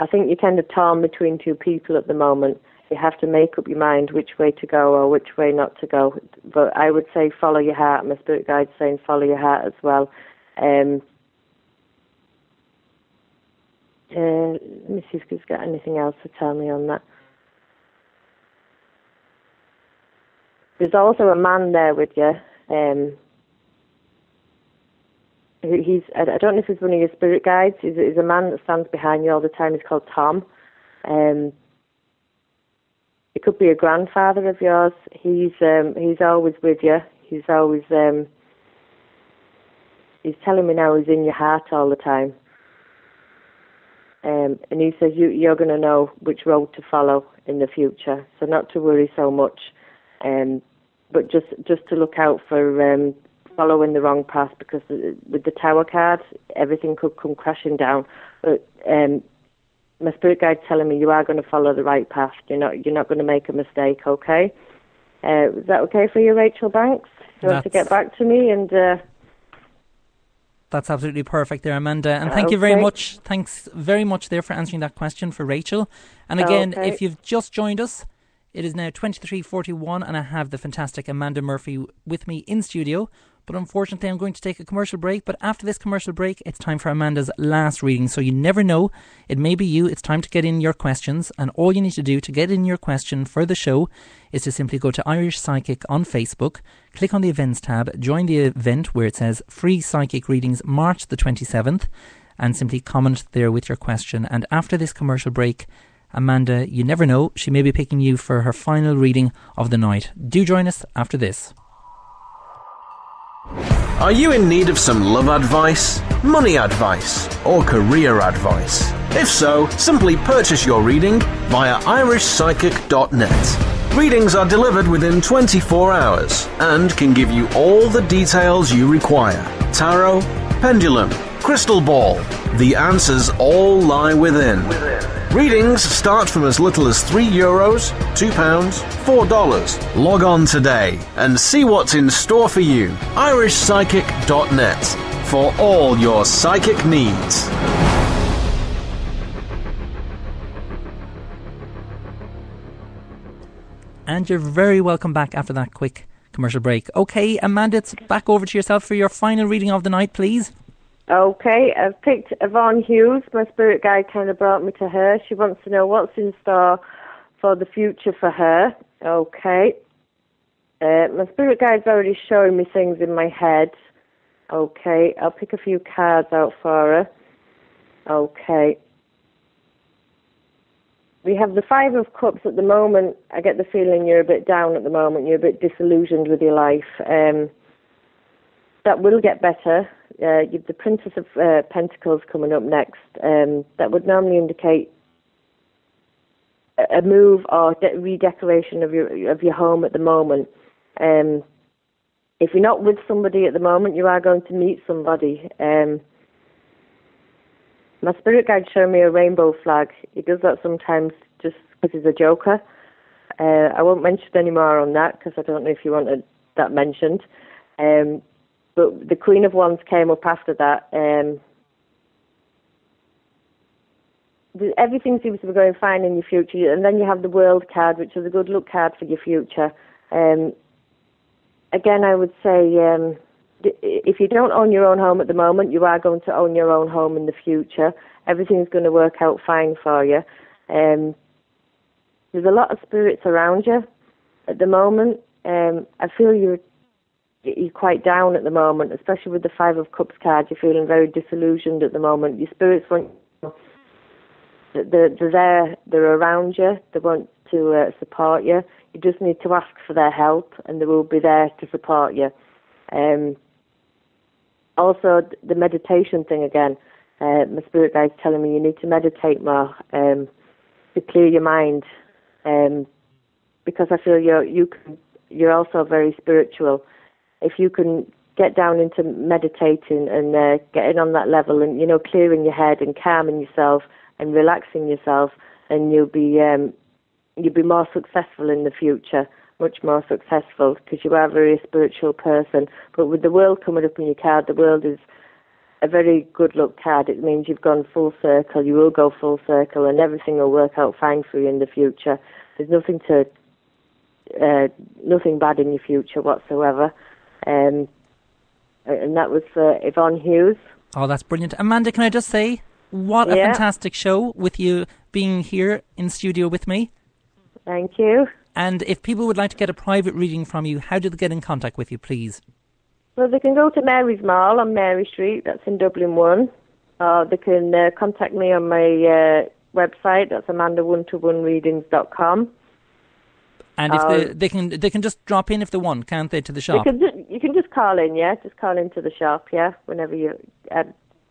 I think you're kind of torn between 2 people at the moment. You have to make up your mind which way to go or which way not to go. But I would say follow your heart. My spirit guide's saying follow your heart as well. Let me see if he's got anything else to tell me on that. There's also a man there with you. I don't know if he's one of your spirit guides. He's a man that stands behind you all the time. He's called Tom. It could be a grandfather of yours. He's always with you. He's always he's telling me now he's in your heart all the time. And he says you're going to know which road to follow in the future. So not to worry so much, but just to look out for following the wrong path, because with the Tower card, everything could come crashing down. But my spirit guide's telling me you are going to follow the right path. You're not going to make a mistake. Okay, is that okay for you, Rachel Banks? You want to get back to me and.
That's absolutely perfect there, Amanda. And thank you very much. Thanks very much there for answering that question for Rachel. And again, if you've just joined us, it is now 23:41 and I have the fantastic Amanda Murphy with me in studio. But unfortunately, I'm going to take a commercial break. But after this commercial break, it's time for Amanda's last reading. So you never know. It may be you. It's time to get in your questions. And all you need to do to get in your question for the show is to simply go to Irish Psychic on Facebook, click on the events tab, join the event where it says Free Psychic Readings March the 27th, and simply comment there with your question. And after this commercial break, Amanda, you never know, she may be picking you for her final reading of the night. Do join us after this.
Are you in need of some love advice, money advice, or career advice? If so, simply purchase your reading via irishpsychic.net. Readings are delivered within 24 hours and can give you all the details you require. Tarot, pendulum, crystal ball. The answers all lie within. Readings start from as little as €3, £2, $4. Log on today and see what's in store for you. irishpsychic.net for all your psychic needs.
And you're very welcome back after that quick commercial break. Okay, Amanda, it's back over to yourself for your final reading of the night, please.
Okay, I've picked Yvonne Hughes. My spirit guide kind of brought me to her. She wants to know what's in store for the future for her. Okay. My spirit guide's already showing me things in my head. Okay, I'll pick a few cards out for her. Okay. We have the Five of Cups at the moment. I get the feeling you're a bit down at the moment. You're a bit disillusioned with your life. That will get better. You've the Princess of Pentacles coming up next. That would normally indicate a move or redecoration of your home at the moment. If you're not with somebody at the moment, you are going to meet somebody. My spirit guide showed me a rainbow flag. He does that sometimes just because he's a joker. I won't mention any more on that because I don't know if you wanted that mentioned. But the Queen of Wands came up after that. Everything seems to be going fine in your future. And then you have the World card, which is a good luck card for your future. Again, I would say if you don't own your own home at the moment, you are going to own your own home in the future. Everything's going to work out fine for you. There's a lot of spirits around you at the moment. I feel you're quite down at the moment, especially with the Five of Cups card. You're feeling very disillusioned at the moment. Your spirits want they're there, they're around you, they want to support you. You just need to ask for their help and they will be there to support you. Also, the meditation thing again, my spirit guide's telling me you need to meditate more to clear your mind because I feel you're also very spiritual. If you can get down into meditating and getting on that level and, clearing your head and calming yourself and relaxing yourself, and you'll be more successful in the future, much more successful, because you are a very spiritual person. But with the World coming up in your card, the World is a very good luck card. It means you've gone full circle, you will go full circle, and everything will work out fine for you in the future. There's nothing bad in your future whatsoever. And that was for Yvonne Hughes.
Oh, that's brilliant. Amanda, can I just say, what a fantastic show with you being here in studio with me.
Thank you.
And if people would like to get a private reading from you, how do they get in contact with you, please?
Well, they can go to Mary's Mall on Mary Street, that's in Dublin 1. Or they can contact me on my website, that's amanda121readings.com.
And if they can just drop in if they want, can't they, to the shop?
You can just call in, yeah. Just call into the shop, yeah. Whenever you.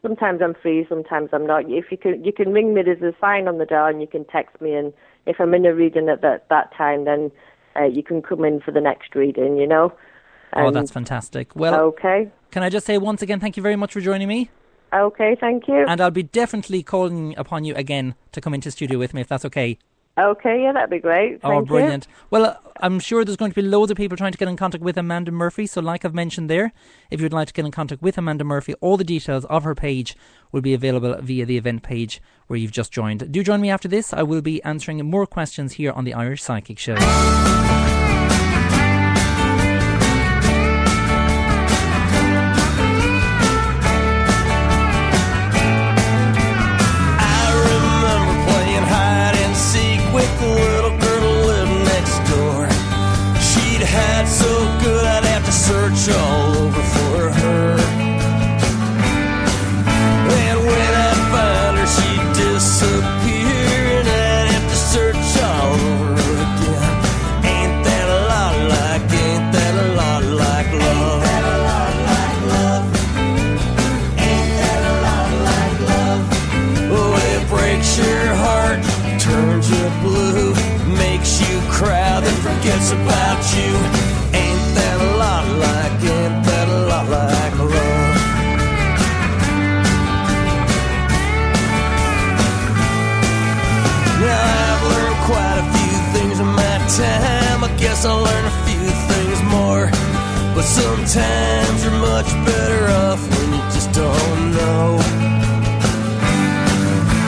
Sometimes I'm free, sometimes I'm not. If you can ring me. There's a sign on the door, and you can text me. And if I'm in a reading at that time, then you can come in for the next reading.
Oh, that's fantastic. Well,
okay.
Can I just say once again, thank you very much for joining me.
Okay, thank you.
And I'll be definitely calling upon you again to come into studio with me, if that's okay.
Okay, yeah, that'd be great. Thank
brilliant.
you.
Well, I'm sure there's going to be loads of people trying to get in contact with Amanda Murphy. So like I've mentioned there, if you'd like to get in contact with Amanda Murphy, all the details of her page will be available via the event page where you've just joined. Do join me after this. I will be answering more questions here on the Irish Psychic Show.
With the little girl who lived next door. She'd had so good I'd have to search all over for her. And when I'd find her she'd disappear, and I'd have to search all over again. Ain't lot like love. Now I've learned quite a few things in my time. I guess I'll learn a few things more. But sometimes you're much better off when you just don't know.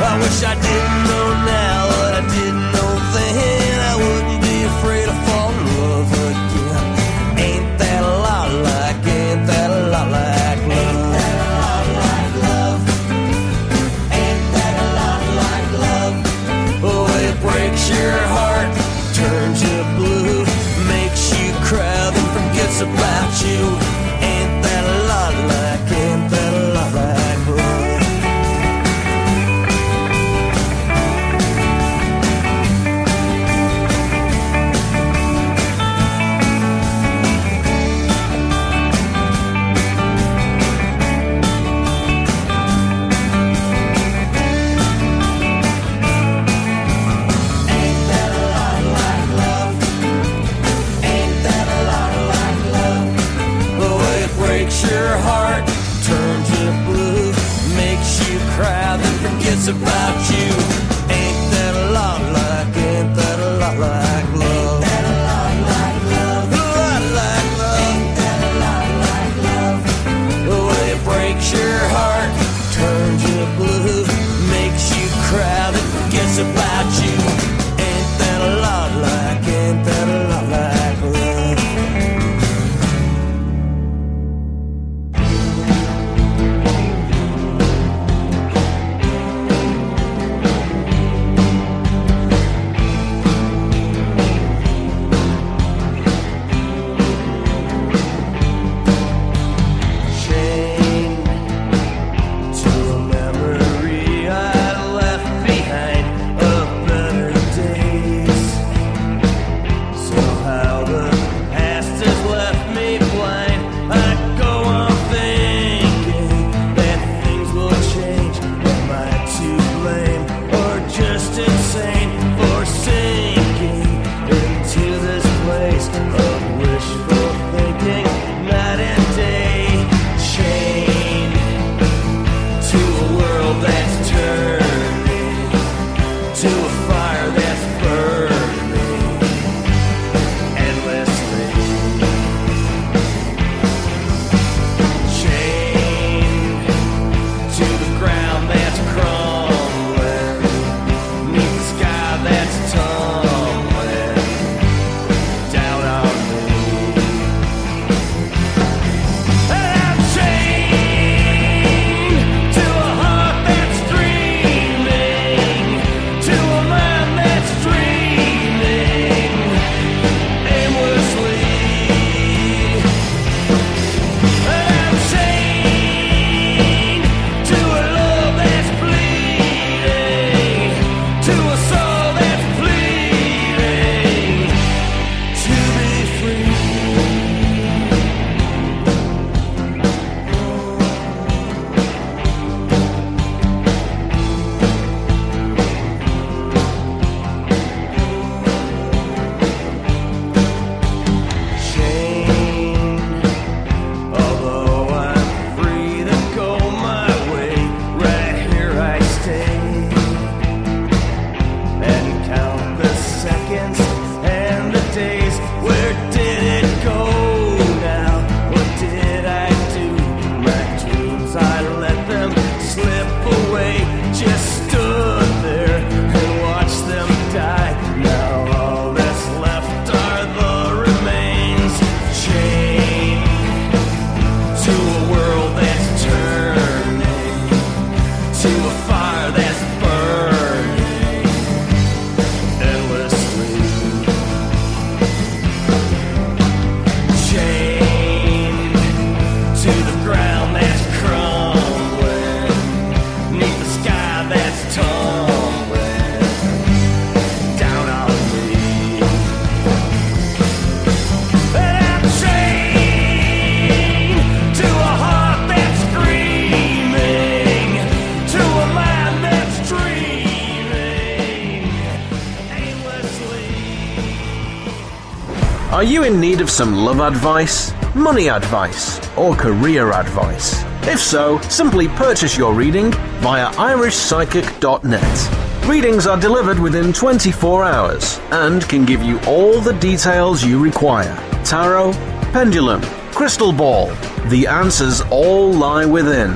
I wish I didn't know now what I didn't know then. I wouldn't be afraid to fall in love again. Ain't that a lot like, ain't that a lot like love? Ain't that a lot like love? Ain't that a lot like love? Oh, it breaks your heart, turns you blue, makes you cry, then forgets about you. Ain't that a lot like, ain't that a lot like love? Your heart turns you blue, makes you cry, then forgets about you. Ain't that a lot like, ain't that a lot like love? Ain't that a lot like love? A lot like love. Ain't that a lot like love? The way it breaks your heart, turns you blue, makes you cry, then forgets about you. Ain't that a lot like, ain't that a lot like love?
Are you in need of some love advice? money advice, or career advice? If so, simply purchase your reading via irishpsychic.net. Readings are delivered within 24 hours and can give you all the details you require. Tarot, pendulum, crystal ball. The answers all lie within.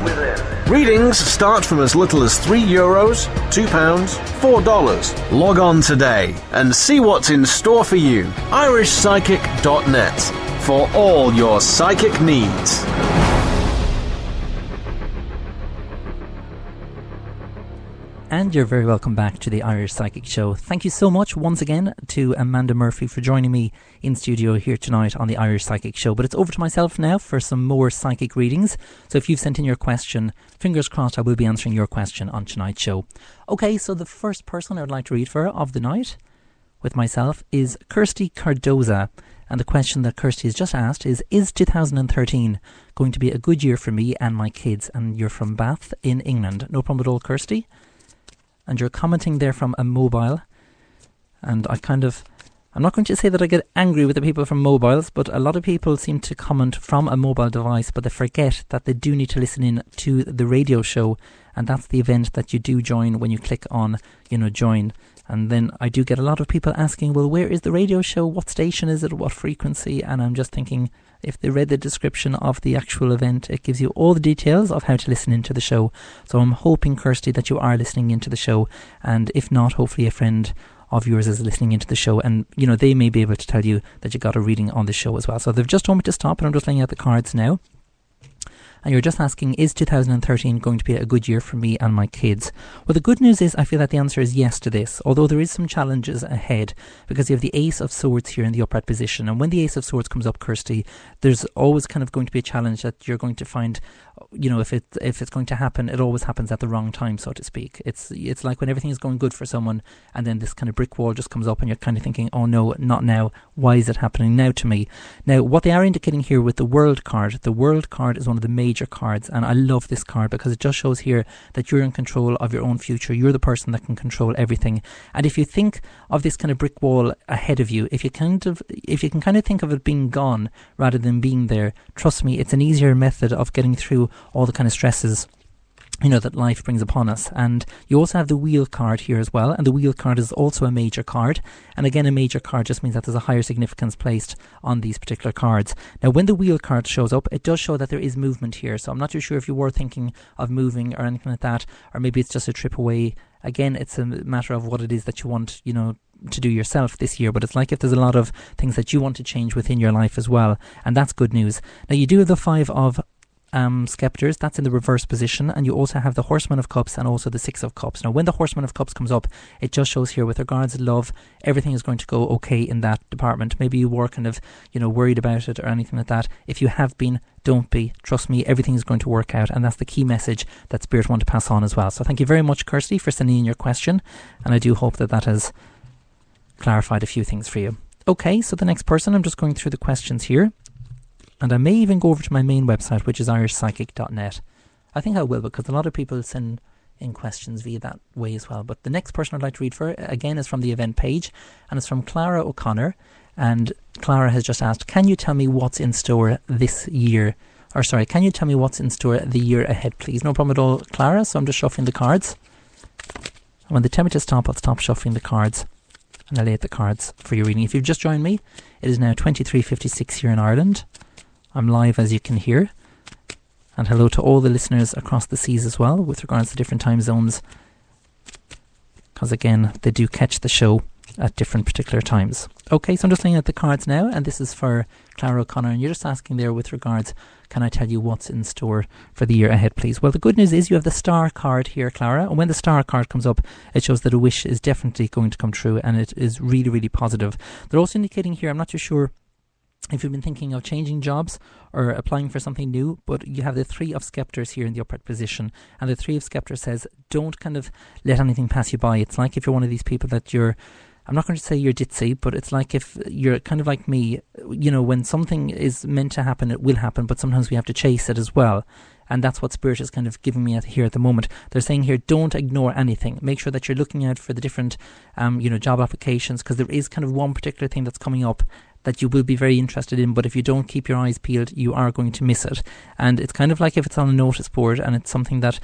Readings start from as little as €3, £2, $4. Log on today and see what's in store for you. irishpsychic.net for all your psychic needs.
And you're very welcome back to the Irish Psychic Show. Thank you so much once again to Amanda Murphy for joining me in studio here tonight on the Irish Psychic Show. But it's over to myself now for some more psychic readings. So if you've sent in your question, fingers crossed I will be answering your question on tonight's show. Okay, so the first person I would like to read for of the night with myself is Kirsty Cardoza. And the question that Kirsty has just asked is 2013 going to be a good year for me and my kids? And you're from Bath in England. No problem at all, Kirsty. And you're commenting there from a mobile. And I'm not going to say that I get angry with the people from mobiles, but a lot of people seem to comment from a mobile device, but they forget that they do need to listen in to the radio show. And that's the event that you do join when you click on, join. And then I do get a lot of people asking, well, where is the radio show? What station is it? What frequency? And I'm just thinking, if they read the description of the actual event, it gives you all the details of how to listen into the show. So I'm hoping, Kirsty, that you are listening into the show. And if not, hopefully a friend of yours is listening into the show. And, they may be able to tell you that you got a reading on the show as well. So they've just told me to stop, and I'm just laying out the cards now. And you're just asking, is 2013 going to be a good year for me and my kids? Well, the good news is I feel that the answer is yes to this, although there is some challenges ahead, because you have the Ace of Swords here in the upright position. And when the Ace of Swords comes up, Kirsty, there's always kind of going to be a challenge that you're going to find, if it's going to happen, it always happens at the wrong time, so to speak. It's like when everything is going good for someone, and then this kind of brick wall just comes up, and you're kind of thinking, oh no, not now. Why is it happening now to me? Now, what they are indicating here with the World card is one of the major cards, and I love this card because it just shows here that you're in control of your own future. You're the person that can control everything. And if you think of this kind of brick wall ahead of you, if you can kind of think of it being gone rather than being there, trust me, it's an easier method of getting through all the kind of stresses that life brings upon us. And you also have the Wheel card here as well, and the Wheel card is also a major card. And again, a major card just means that there's a higher significance placed on these particular cards. Now, when the Wheel card shows up, it does show that there is movement here. So I'm not too sure if you were thinking of moving or anything like that, or maybe it's just a trip away. Again, it's a matter of what it is that you want, to do yourself this year, but it's like if there's a lot of things that you want to change within your life as well, and that's good news. Now, you do have the Five of Scepters, that's in the reverse position, and you also have the Horseman of Cups and also the Six of Cups. Now, when the Horseman of Cups comes up, it just shows here with regards to love, everything is going to go okay in that department. Maybe you were kind of, worried about it or anything like that. If you have been, don't be. Trust me, everything is going to work out, and that's the key message that Spirit want to pass on as well. So thank you very much, Kirsty, for sending in your question, and I do hope that has clarified a few things for you. Okay, so the next person, I'm just going through the questions here. And I may even go over to my main website, which is irishpsychic.net. I think I will, because a lot of people send in questions via that way as well. But the next person I'd like to read for, again, is from the event page, and it's from Clara O'Connor. And Clara has just asked, can you tell me what's in store this year? Or sorry, can you tell me what's in store the year ahead, please? No problem at all, Clara. So I'm just shuffling the cards. And when they tell me to stop, I'll stop shuffling the cards. And I'll lay out the cards for your reading. If you've just joined me, it is now 23:56 here in Ireland. I'm live, as you can hear. And hello to all the listeners across the seas as well, with regards to different time zones. Because again, they do catch the show at different particular times. Okay, so I'm just laying out the cards now, and this is for Clara O'Connor, and you're just asking there with regards, can I tell you what's in store for the year ahead, please? Well, the good news is you have the Star card here, Clara, and when the Star card comes up, it shows that a wish is definitely going to come true, and it is really, really positive. They're also indicating here, I'm not too sure if you've been thinking of changing jobs or applying for something new, but you have the Three of Scepters here in the upright position, and the Three of Scepters says, don't kind of let anything pass you by. It's like if you're one of these people that I'm not going to say you're ditzy, but it's like if you're kind of like me, when something is meant to happen, it will happen, but sometimes we have to chase it as well. And that's what Spirit is kind of giving me here at the moment. They're saying here, don't ignore anything. Make sure that you're looking out for the different, job applications, because there is kind of one particular thing that's coming up that you will be very interested in, but if you don't keep your eyes peeled, you are going to miss it. And it's kind of like if it's on a notice board and it's something that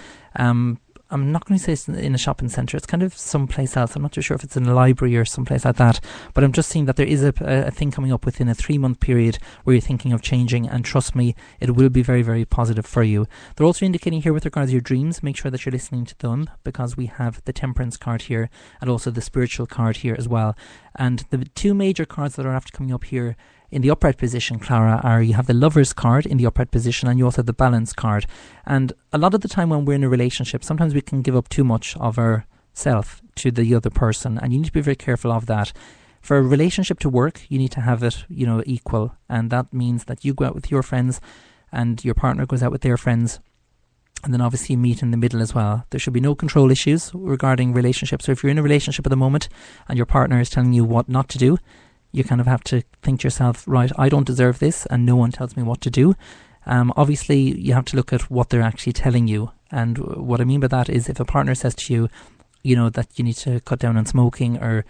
I'm not going to say it's in a shopping centre. It's kind of someplace else. I'm not too sure if it's in a library or someplace like that. But I'm just seeing that there is a thing coming up within a 3-month period where you're thinking of changing. And trust me, it will be very, very positive for you. They're also indicating here with regards to your dreams, make sure that you're listening to them, because we have the Temperance card here and also the Spiritual card here as well. And the two major cards that are after coming up here in the upright position, Clara, are you have the Lovers card in the upright position and you also have the Balance card. And a lot of the time when we're in a relationship, sometimes we can give up too much of ourself to the other person, and you need to be very careful of that. For a relationship to work, you need to have it, equal, and that means that you go out with your friends and your partner goes out with their friends, and then obviously you meet in the middle as well. There should be no control issues regarding relationships. So if you're in a relationship at the moment and your partner is telling you what not to do, you kind of have to think to yourself, right, I don't deserve this and no one tells me what to do. Obviously, you have to look at what they're actually telling you. And what I mean by that is if a partner says to you, that you need to cut down on smoking or,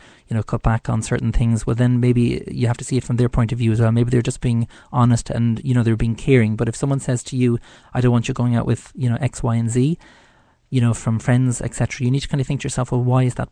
cut back on certain things, well, then maybe you have to see it from their point of view as well. Maybe they're just being honest and, they're being caring. But if someone says to you, I don't want you going out with, X, Y, and Z, from friends, etc., you need to kind of think to yourself, well, why is that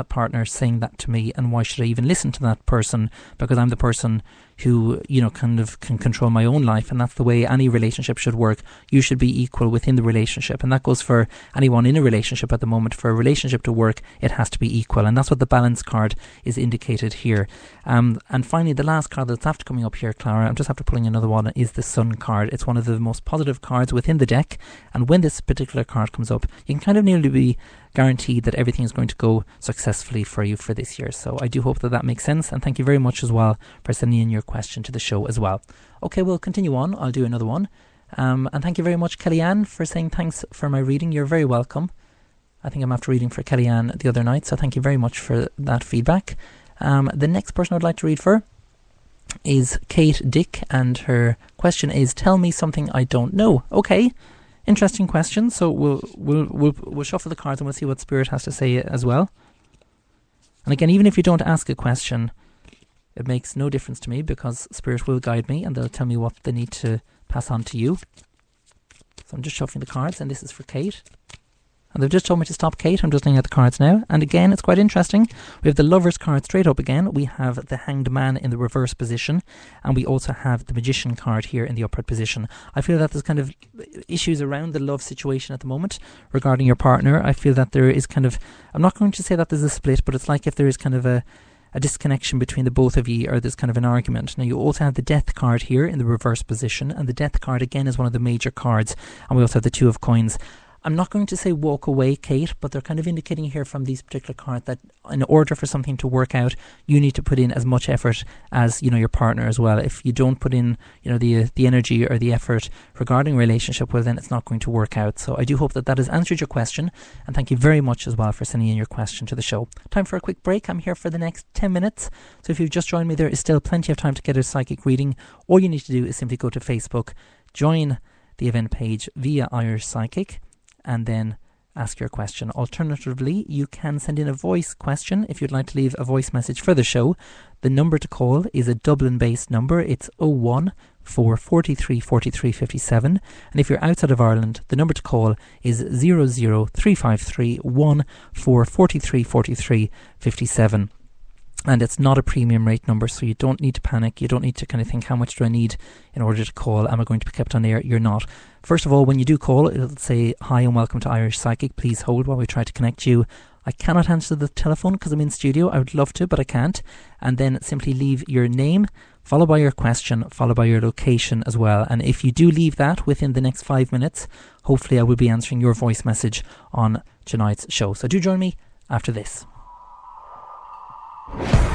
partner saying that to me, and why should I even listen to that person? Because I'm the person who, kind of can control my own life, and that's the way any relationship should work. You should be equal within the relationship, and that goes for anyone in a relationship at the moment. For a relationship to work, it has to be equal, and that's what the Balance card is indicated here. And finally, the last card that's after coming up here, Clara, I'm just after pulling another one, is the Sun card. It's one of the most positive cards within the deck, and when this particular card comes up, you can kind of nearly be guaranteed that everything is going to go successfully for you for this year. So I do hope that makes sense, and thank you very much as well for sending in your question to the show as well. Okay, we'll continue on. I'll do another one. And thank you very much, Kellyanne, for saying thanks for my reading. You're very welcome. I think I'm after reading for Kellyanne the other night, so thank you very much for that feedback. The next person I'd like to read for is Kate Dick, and her question is, tell me something I don't know. Okay. Interesting question. So we'll shuffle the cards and we'll see what Spirit has to say as well. And again, even if you don't ask a question, it makes no difference to me, because Spirit will guide me and they'll tell me what they need to pass on to you. So I'm just shuffling the cards, and this is for Kate. And they've just told me to stop, Kate. I'm just looking at the cards now. And again, it's quite interesting. We have the Lovers card straight up again. We have the Hanged Man in the reverse position. And we also have the Magician card here in the upright position. I feel that there's kind of issues around the love situation at the moment regarding your partner. I feel that there is kind of, I'm not going to say that there's a split, but it's like if there is kind of a disconnection between the both of you, or there's kind of an argument. Now, you also have the Death card here in the reverse position. And the Death card, again, is one of the major cards. And we also have the Two of Coins. I'm not going to say walk away, Kate, but they're kind of indicating here from these particular cards that in order for something to work out, you need to put in as much effort as, your partner as well. If you don't put in, the energy or the effort regarding relationship, well, then it's not going to work out. So I do hope that has answered your question, and thank you very much as well for sending in your question to the show. Time for a quick break. I'm here for the next 10 minutes. So if you've just joined me, there is still plenty of time to get a psychic reading. All you need to do is simply go to Facebook, join the event page via Irish Psychic, and then ask your question. Alternatively, you can send in a voice question if you'd like to leave a voice message for the show. The number to call is a Dublin-based number. It's 01 443 43 57. And if you're outside of Ireland, the number to call is 00353 1443 43 57. And it's not a premium rate number, so you don't need to panic. You don't need to kind of think, how much do I need in order to call? Am I going to be kept on air? You're not. First of all, when you do call, it'll say, hi and welcome to Irish Psychic. Please hold while we try to connect you. I cannot answer the telephone because I'm in studio. I would love to, but I can't. And then simply leave your name, followed by your question, followed by your location as well. And if you do leave that within the next 5 minutes, hopefully I will be answering your voice message on tonight's show. So do join me after this.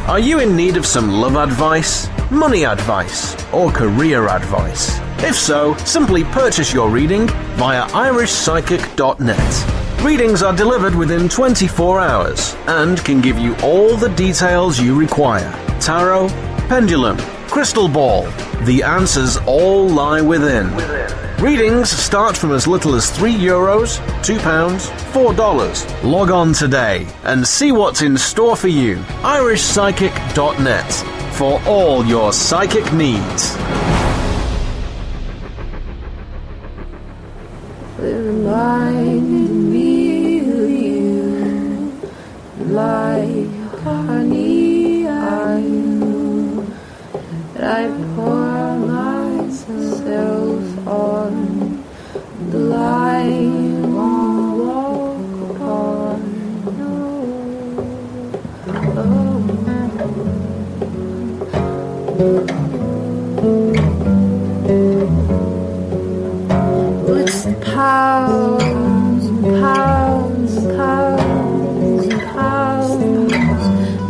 Are you in need of some love advice, money advice, or career advice? If so, simply purchase your reading via irishpsychic.net. Readings are delivered within 24 hours and can give you all the details you require. Tarot, pendulum, crystal ball, the answers all lie within. Readings start from as little as €3, £2, $4. Log on today and see what's in store for you. irishpsychic.net for all your psychic needs.
Remind me of you, like honey I knew, that I pour myself on the line won't walk upon. What's the pounds and pounds and pounds and pounds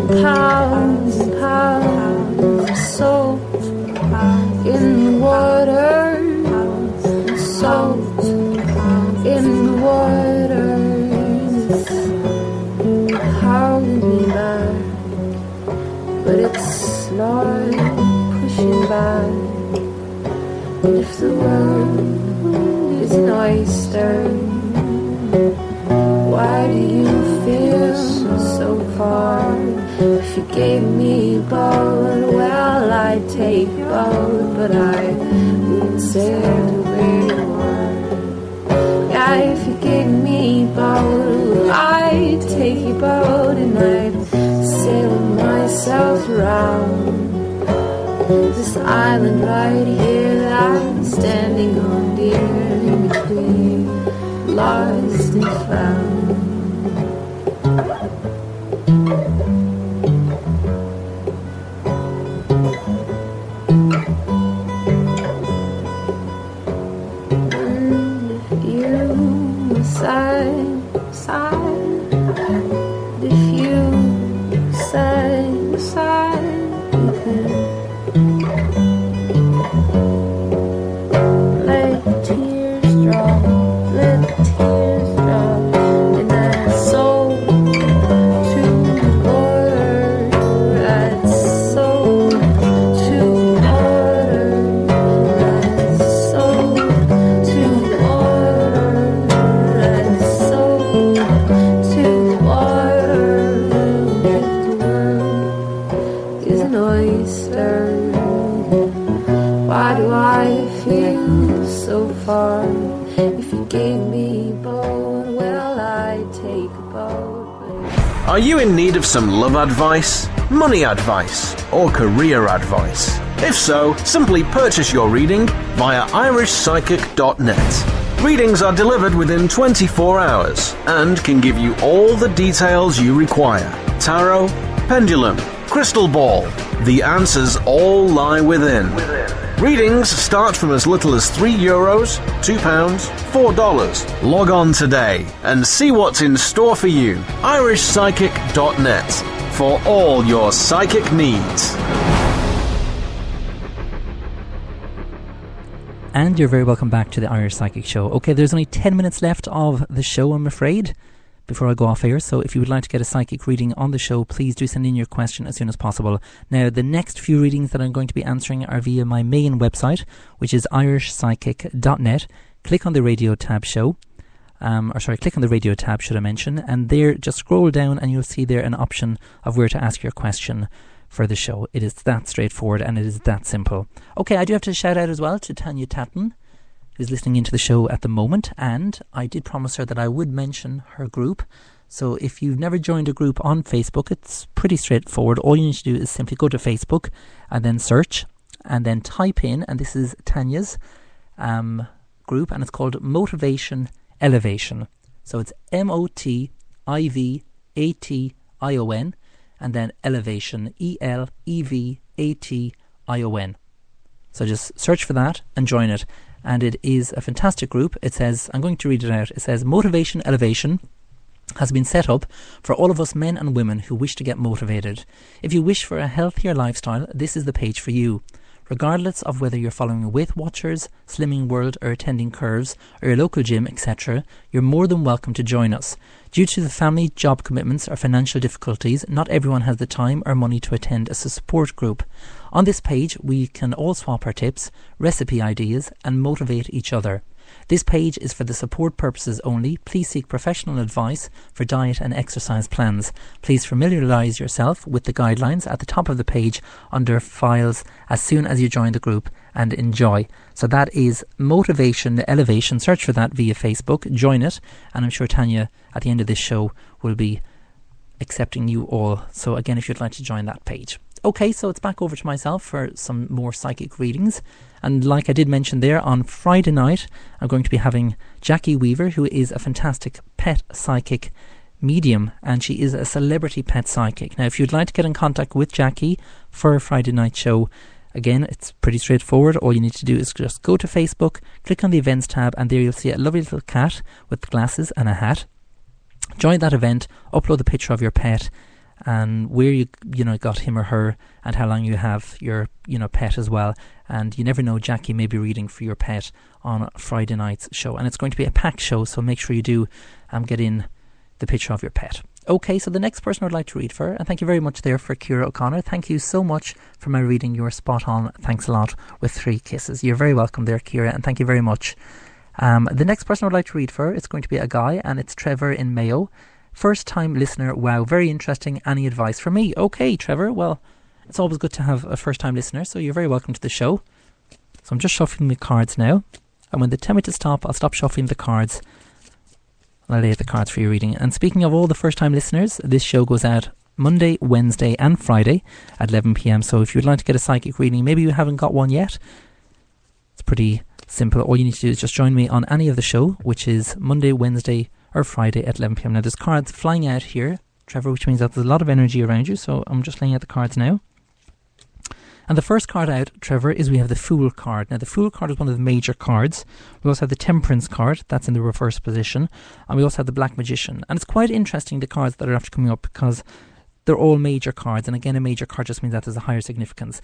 and pounds and pounds of salt in the water, salt in the water, it's holding me back, but it's not pushing back. And if the world is an oyster, why do you feel so far? If you gave me a boat, well, I'd take a boat, but I wouldn't sail to where you are. Yeah, if you gave me a boat, I'd take your boat and I'd sail myself around this island right here that I'm standing on, dear, in between lost and found. You side, side, if you side, side, you can let tears drop, let tears drop, and that soul to the water, that soul to the water, that soul to the water, that soul to the water. If the world is an oyster, why do I feel so far? If you gave me a boat, well, I'd take a boat.
Are you in need of some love advice, money advice, or career advice? If so, simply purchase your reading via irishpsychic.net. Readings are delivered within 24 hours and can give you all the details you require. Tarot, pendulum, crystal ball. The answers all lie within. Readings start from as little as €3, £2, $4. Log on today and see what's in store for you. irishpsychic.net for all your psychic needs.
And you're very welcome back to the Irish Psychic Show. Okay, there's only 10 minutes left of the show, I'm afraid, before I go off air. So if you would like to get a psychic reading on the show, please do send in your question as soon as possible. Now, the next few readings that I'm going to be answering are via my main website, which is irishpsychic.net. Click on the radio tab click on the radio tab, should I mention, and there, just scroll down and you'll see there an option of where to ask your question for the show. It is that straightforward and it is that simple. Okay, I do have to shout out as well to Tanya Tatton, who's listening into the show at the moment, and I did promise her that I would mention her group. So if you've never joined a group on Facebook, it's pretty straightforward. All you need to do is simply go to Facebook and then search and then type in, and this is Tanya's group, and it's called Motivation Elevation. So it's MOTIVATION and then Elevation, ELEVATION. So just search for that and join it. And it is a fantastic group. It says, I'm going to read it out. It says, Motivation Elevation has been set up for all of us men and women who wish to get motivated. If you wish for a healthier lifestyle, this is the page for you. Regardless of whether you're following Weight Watchers, Slimming World or attending Curves or your local gym, etc., you're more than welcome to join us. Due to the family, job commitments or financial difficulties, not everyone has the time or money to attend as a support group. On this page, we can all swap our tips, recipe ideas and motivate each other. This page is for the support purposes only. Please seek professional advice for diet and exercise plans. Please familiarise yourself with the guidelines at the top of the page under Files as soon as you join the group, and enjoy. So that is Motivation Elevation. Search for that via Facebook, join it, and I'm sure Tanya at the end of this show will be accepting you all. So again, if you'd like to join that page. Okay, so it's back over to myself for some more psychic readings. And like I did mention there, on Friday night, I'm going to be having Jackie Weaver, who is a fantastic pet psychic medium, and she is a celebrity pet psychic. Now, if you'd like to get in contact with Jackie for a Friday night show, again, it's pretty straightforward. All you need to do is just go to Facebook, click on the events tab, and there you'll see a lovely little cat with glasses and a hat. Join that event, upload the picture of your pet, and where you got him or her, and how long you have your pet as well. And you never know, Jackie may be reading for your pet on Friday night's show, and it's going to be a packed show, so make sure you do get in the picture of your pet. Okay, so the next person I'd like to read for, and thank you very much there for Ciara O'Connor. Thank you so much for my reading. You were spot on. Thanks a lot, with 3 kisses. You're very welcome there, Ciara, and thank you very much. The next person I'd like to read for, it's going to be a guy, and it's Trevor in Mayo. First time listener, wow, very interesting. Any advice for me? Okay, Trevor, well, it's always good to have a first time listener, so you're very welcome to the show. So I'm just shuffling the cards now, and when they tell me to stop, I'll stop shuffling the cards, and I'll lay the cards for your reading. And speaking of all the first time listeners, this show goes out Monday, Wednesday and Friday at 11 p.m. So if you'd like to get a psychic reading, maybe you haven't got one yet, it's pretty simple. All you need to do is just join me on any of the show, which is Monday, Wednesday or Friday at 11 p.m. Now there's cards flying out here, Trevor, which means that there's a lot of energy around you, so I'm just laying out the cards now. And the first card out, Trevor, is we have the Fool card. Now the Fool card is one of the major cards. We also have the Temperance card, that's in the reverse position, and we also have the Black Magician. And it's quite interesting, the cards that are after coming up, because they're all major cards, and again a major card just means that there's a higher significance.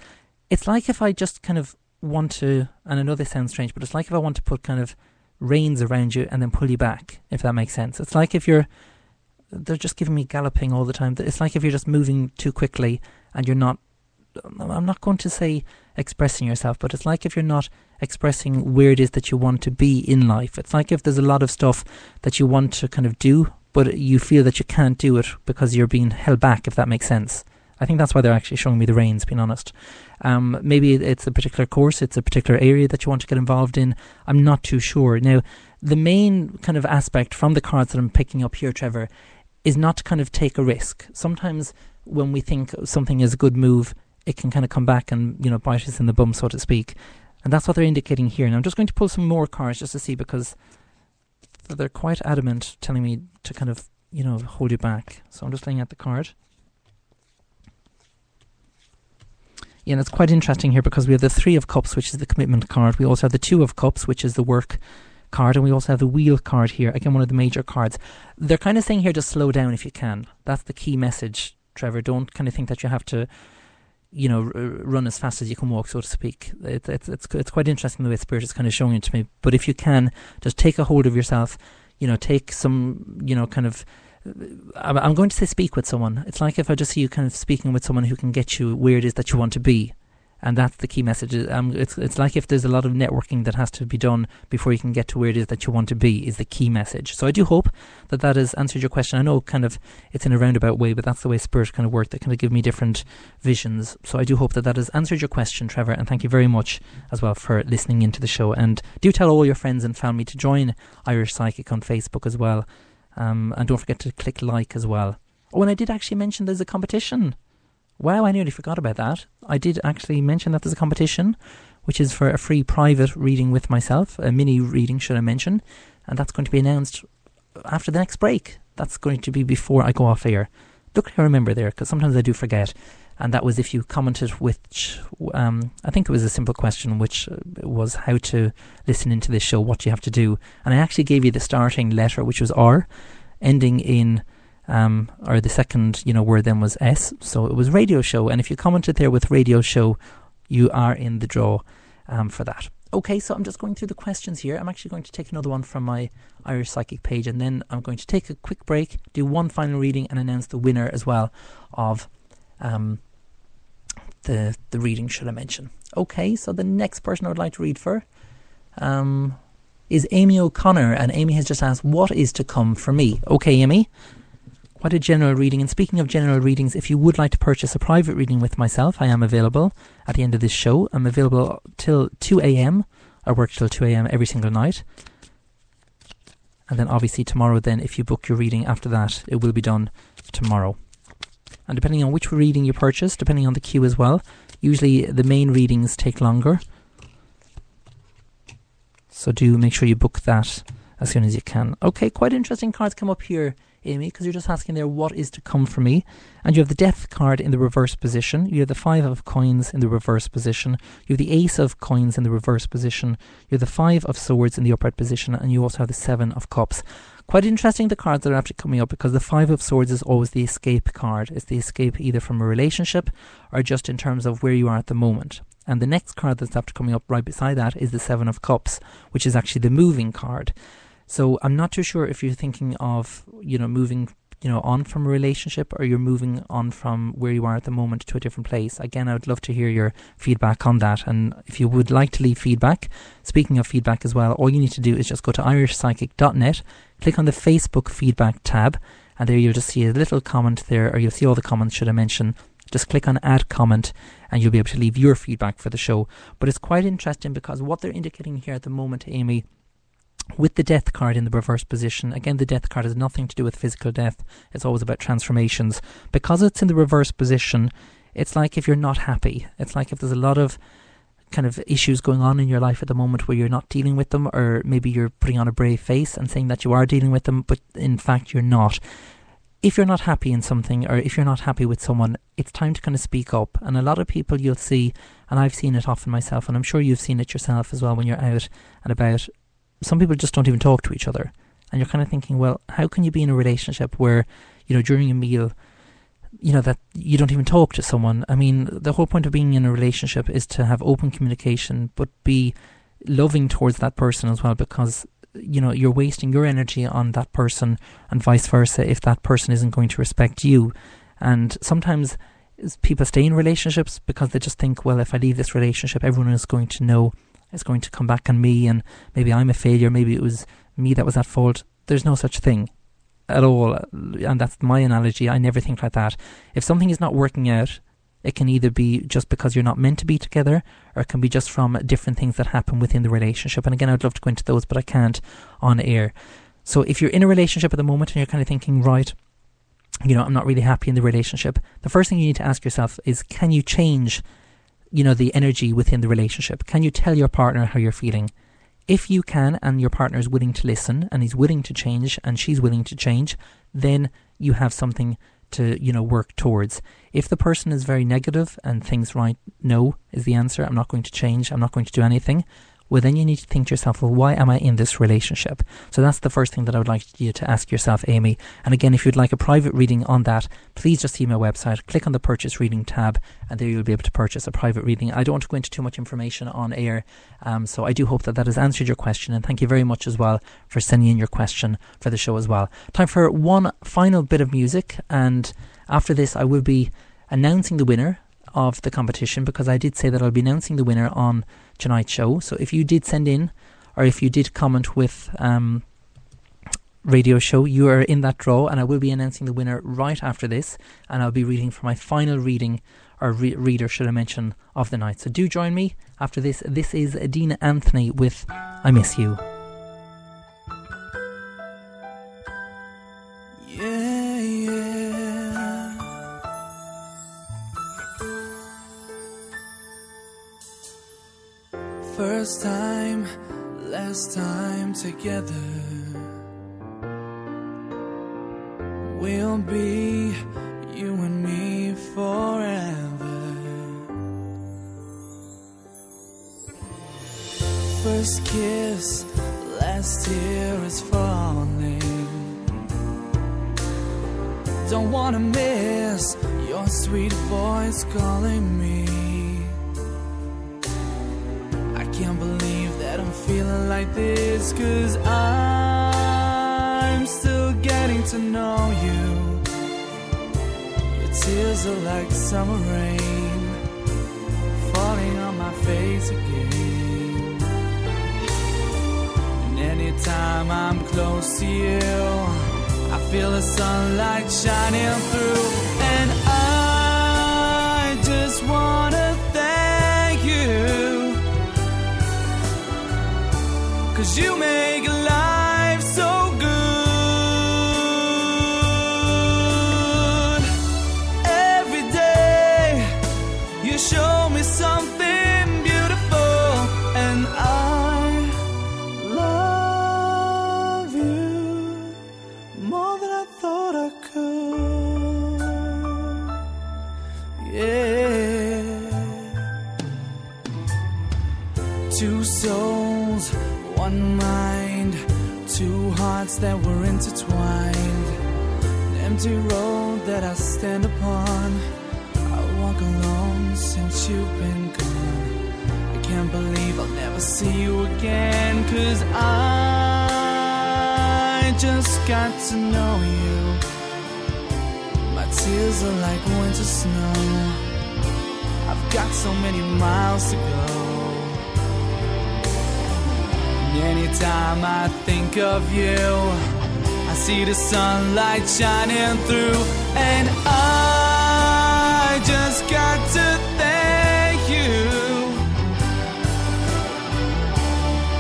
It's like if I just kind of want to, and I know this sounds strange, but it's like if I want to put kind of reins around you and then pull you back, if that makes sense. It's like if they're just giving me galloping all the time. It's like if you're just moving too quickly and you're not, I'm not going to say expressing yourself, but it's like if you're not expressing where it is that you want to be in life. It's like if there's a lot of stuff that you want to kind of do, but you feel that you can't do it because you're being held back, if that makes sense. I think that's why they're actually showing me the reins, being honest. Maybe it's a particular course, it's a particular area that you want to get involved in. I'm not too sure. Now, the main kind of aspect from the cards that I'm picking up here, Trevor, is not to kind of take a risk. Sometimes when we think something is a good move, it can kind of come back and, bite us in the bum, so to speak. And that's what they're indicating here. Now, I'm just going to pull some more cards just to see, because they're quite adamant, telling me to kind of, hold you back. So I'm just laying out the card. Yeah, and it's quite interesting here because we have the 3 of Cups, which is the commitment card. We also have the 2 of Cups, which is the work card. And we also have the Wheel card here. Again, one of the major cards. They're kind of saying here, just slow down if you can. That's the key message, Trevor. Don't kind of think that you have to, run as fast as you can walk, so to speak. It's quite interesting the way Spirit is kind of showing it to me. But if you can, just take a hold of yourself. Take some, kind of, I'm going to say speak with someone. It's like if I just see you kind of speaking with someone who can get you where it is that you want to be. And that's the key message. It's like if there's a lot of networking that has to be done before you can get to where it is that you want to be, is the key message. So I do hope that has answered your question. I know kind of it's in a roundabout way, but that's the way Spirit kind of work. They kind of give me different visions. So I do hope that has answered your question, Trevor. And thank you very much as well for listening into the show. And do tell all your friends and family to join Irish Psychic on Facebook as well. And don't forget to click like as well. Oh, and I did actually mention there's a competition. Wow, I nearly forgot about that. I did actually mention that there's a competition, which is for a free private reading with myself, a mini reading, should I mention, and that's going to be announced after the next break. That's going to be before I go off air. Look, I remember there, because sometimes I do forget. And that was if you commented, which I think it was a simple question, which was how to listen into this show, what you have to do. And I actually gave you the starting letter, which was R, ending in or the second, word then was S. So it was radio show. And if you commented there with radio show, you are in the draw for that. Okay, so I'm just going through the questions here. I'm actually going to take another one from my Irish Psychic page, and then I'm going to take a quick break, do one final reading, and announce the winner as well of the reading, should I mention. Okay, so the next person I would like to read for is Amy O'Connor, and Amy has just asked, what is to come for me? Okay, Amy, quite a general reading. And speaking of general readings, if you would like to purchase a private reading with myself, I am available at the end of this show. I'm available till 2 a.m. I work till 2 a.m. every single night. And then obviously tomorrow then, if you book your reading after that, it will be done tomorrow. And depending on which reading you purchase, depending on the queue as well, usually the main readings take longer. So do make sure you book that as soon as you can. Okay, quite interesting cards come up here, Amy, because you're just asking there what is to come for me. And you have the Death card in the reverse position. You have the 5 of coins in the reverse position. You have the Ace of coins in the reverse position. You have the 5 of swords in the upright position. And you also have the 7 of cups. Quite interesting, the cards that are actually coming up, because the 5 of swords is always the escape card. It's the escape either from a relationship or just in terms of where you are at the moment. And the next card that's after coming up right beside that is the 7 of cups, which is actually the moving card. So I'm not too sure if you're thinking of, moving, on from a relationship, or you're moving on from where you are at the moment to a different place. Again, I would love to hear your feedback on that. And if you would like to leave feedback, speaking of feedback as well, all you need to do is just go to irishpsychic.net, click on the Facebook feedback tab, and there you'll just see a little comment there, or you'll see all the comments, should I mention. Just click on add comment and you'll be able to leave your feedback for the show. But it's quite interesting because what they're indicating here at the moment, Amy, with the Death card in the reverse position, again, the Death card has nothing to do with physical death. It's always about transformations. Because it's in the reverse position, it's like if you're not happy. It's like if there's a lot of kind of issues going on in your life at the moment where you're not dealing with them, or maybe you're putting on a brave face and saying that you are dealing with them, but in fact you're not. If you're not happy in something, or if you're not happy with someone, it's time to kind of speak up. And a lot of people you'll see, and I've seen it often myself, and I'm sure you've seen it yourself as well when you're out and about, some people just don't even talk to each other. And you're kind of thinking, well, how can you be in a relationship where, during a meal, that you don't even talk to someone? I mean, the whole point of being in a relationship is to have open communication, but be loving towards that person as well, because you're wasting your energy on that person, and vice versa if that person isn't going to respect you. And sometimes people stay in relationships because they just think, well, if I leave this relationship, everyone is going to know, is going to come back on me, and maybe I'm a failure, maybe it was me that was at fault. There's no such thing at all, and that's my analogy. I never think like that. If something is not working out, it can either be just because you're not meant to be together, or it can be just from different things that happen within the relationship. And again, I'd love to go into those, but I can't on air. So if you're in a relationship at the moment and you're kind of thinking, right, I'm not really happy in the relationship, the first thing you need to ask yourself is, can you change, the energy within the relationship? Can you tell your partner how you're feeling? If you can, and your partner is willing to listen, and he's willing to change, and she's willing to change, then you have something to, work towards. If the person is very negative and thinks, right, no is the answer, I'm not going to change, I'm not going to do anything, well, then you need to think to yourself, well, why am I in this relationship? So that's the first thing that I would like you to ask yourself, Amy. And again, if you'd like a private reading on that, please just see my website, click on the purchase reading tab, and there you'll be able to purchase a private reading. I don't want to go into too much information on air, so I do hope that has answered your question, and thank you very much as well for sending in your question for the show as well. Time for one final bit of music, and after this I will be announcing the winner of the competition, because I did say that I'll be announcing the winner on tonight's show. So if you did send in, or if you did comment with radio show, you are in that draw, and I will be announcing the winner right after this, and I'll be reading for my final reading, or reader, should I mention, of the night. So do join me after this. This is Dean Anthony with I Miss You.
First time, last time together, we'll be you and me forever. First kiss, last tear is falling. Don't wanna miss your sweet voice calling me. like this, 'cause I'm still getting to know you. Your tears are like summer rain falling on my face again. And anytime I'm close to you, I feel the sunlight shining through. And I just wanna thank you, 'cause you make life so good. Every day you show me something beautiful, and I love you more than I thought I could. Yeah. Two souls, one mind, two hearts that were intertwined. An empty road that I stand upon. I walk alone since you've been gone. I can't believe I'll never see you again, 'cause I just got to know you. My tears are like winter snow. I've got so many miles to go. Anytime I think of you, I see the sunlight shining through. And I just got to thank you,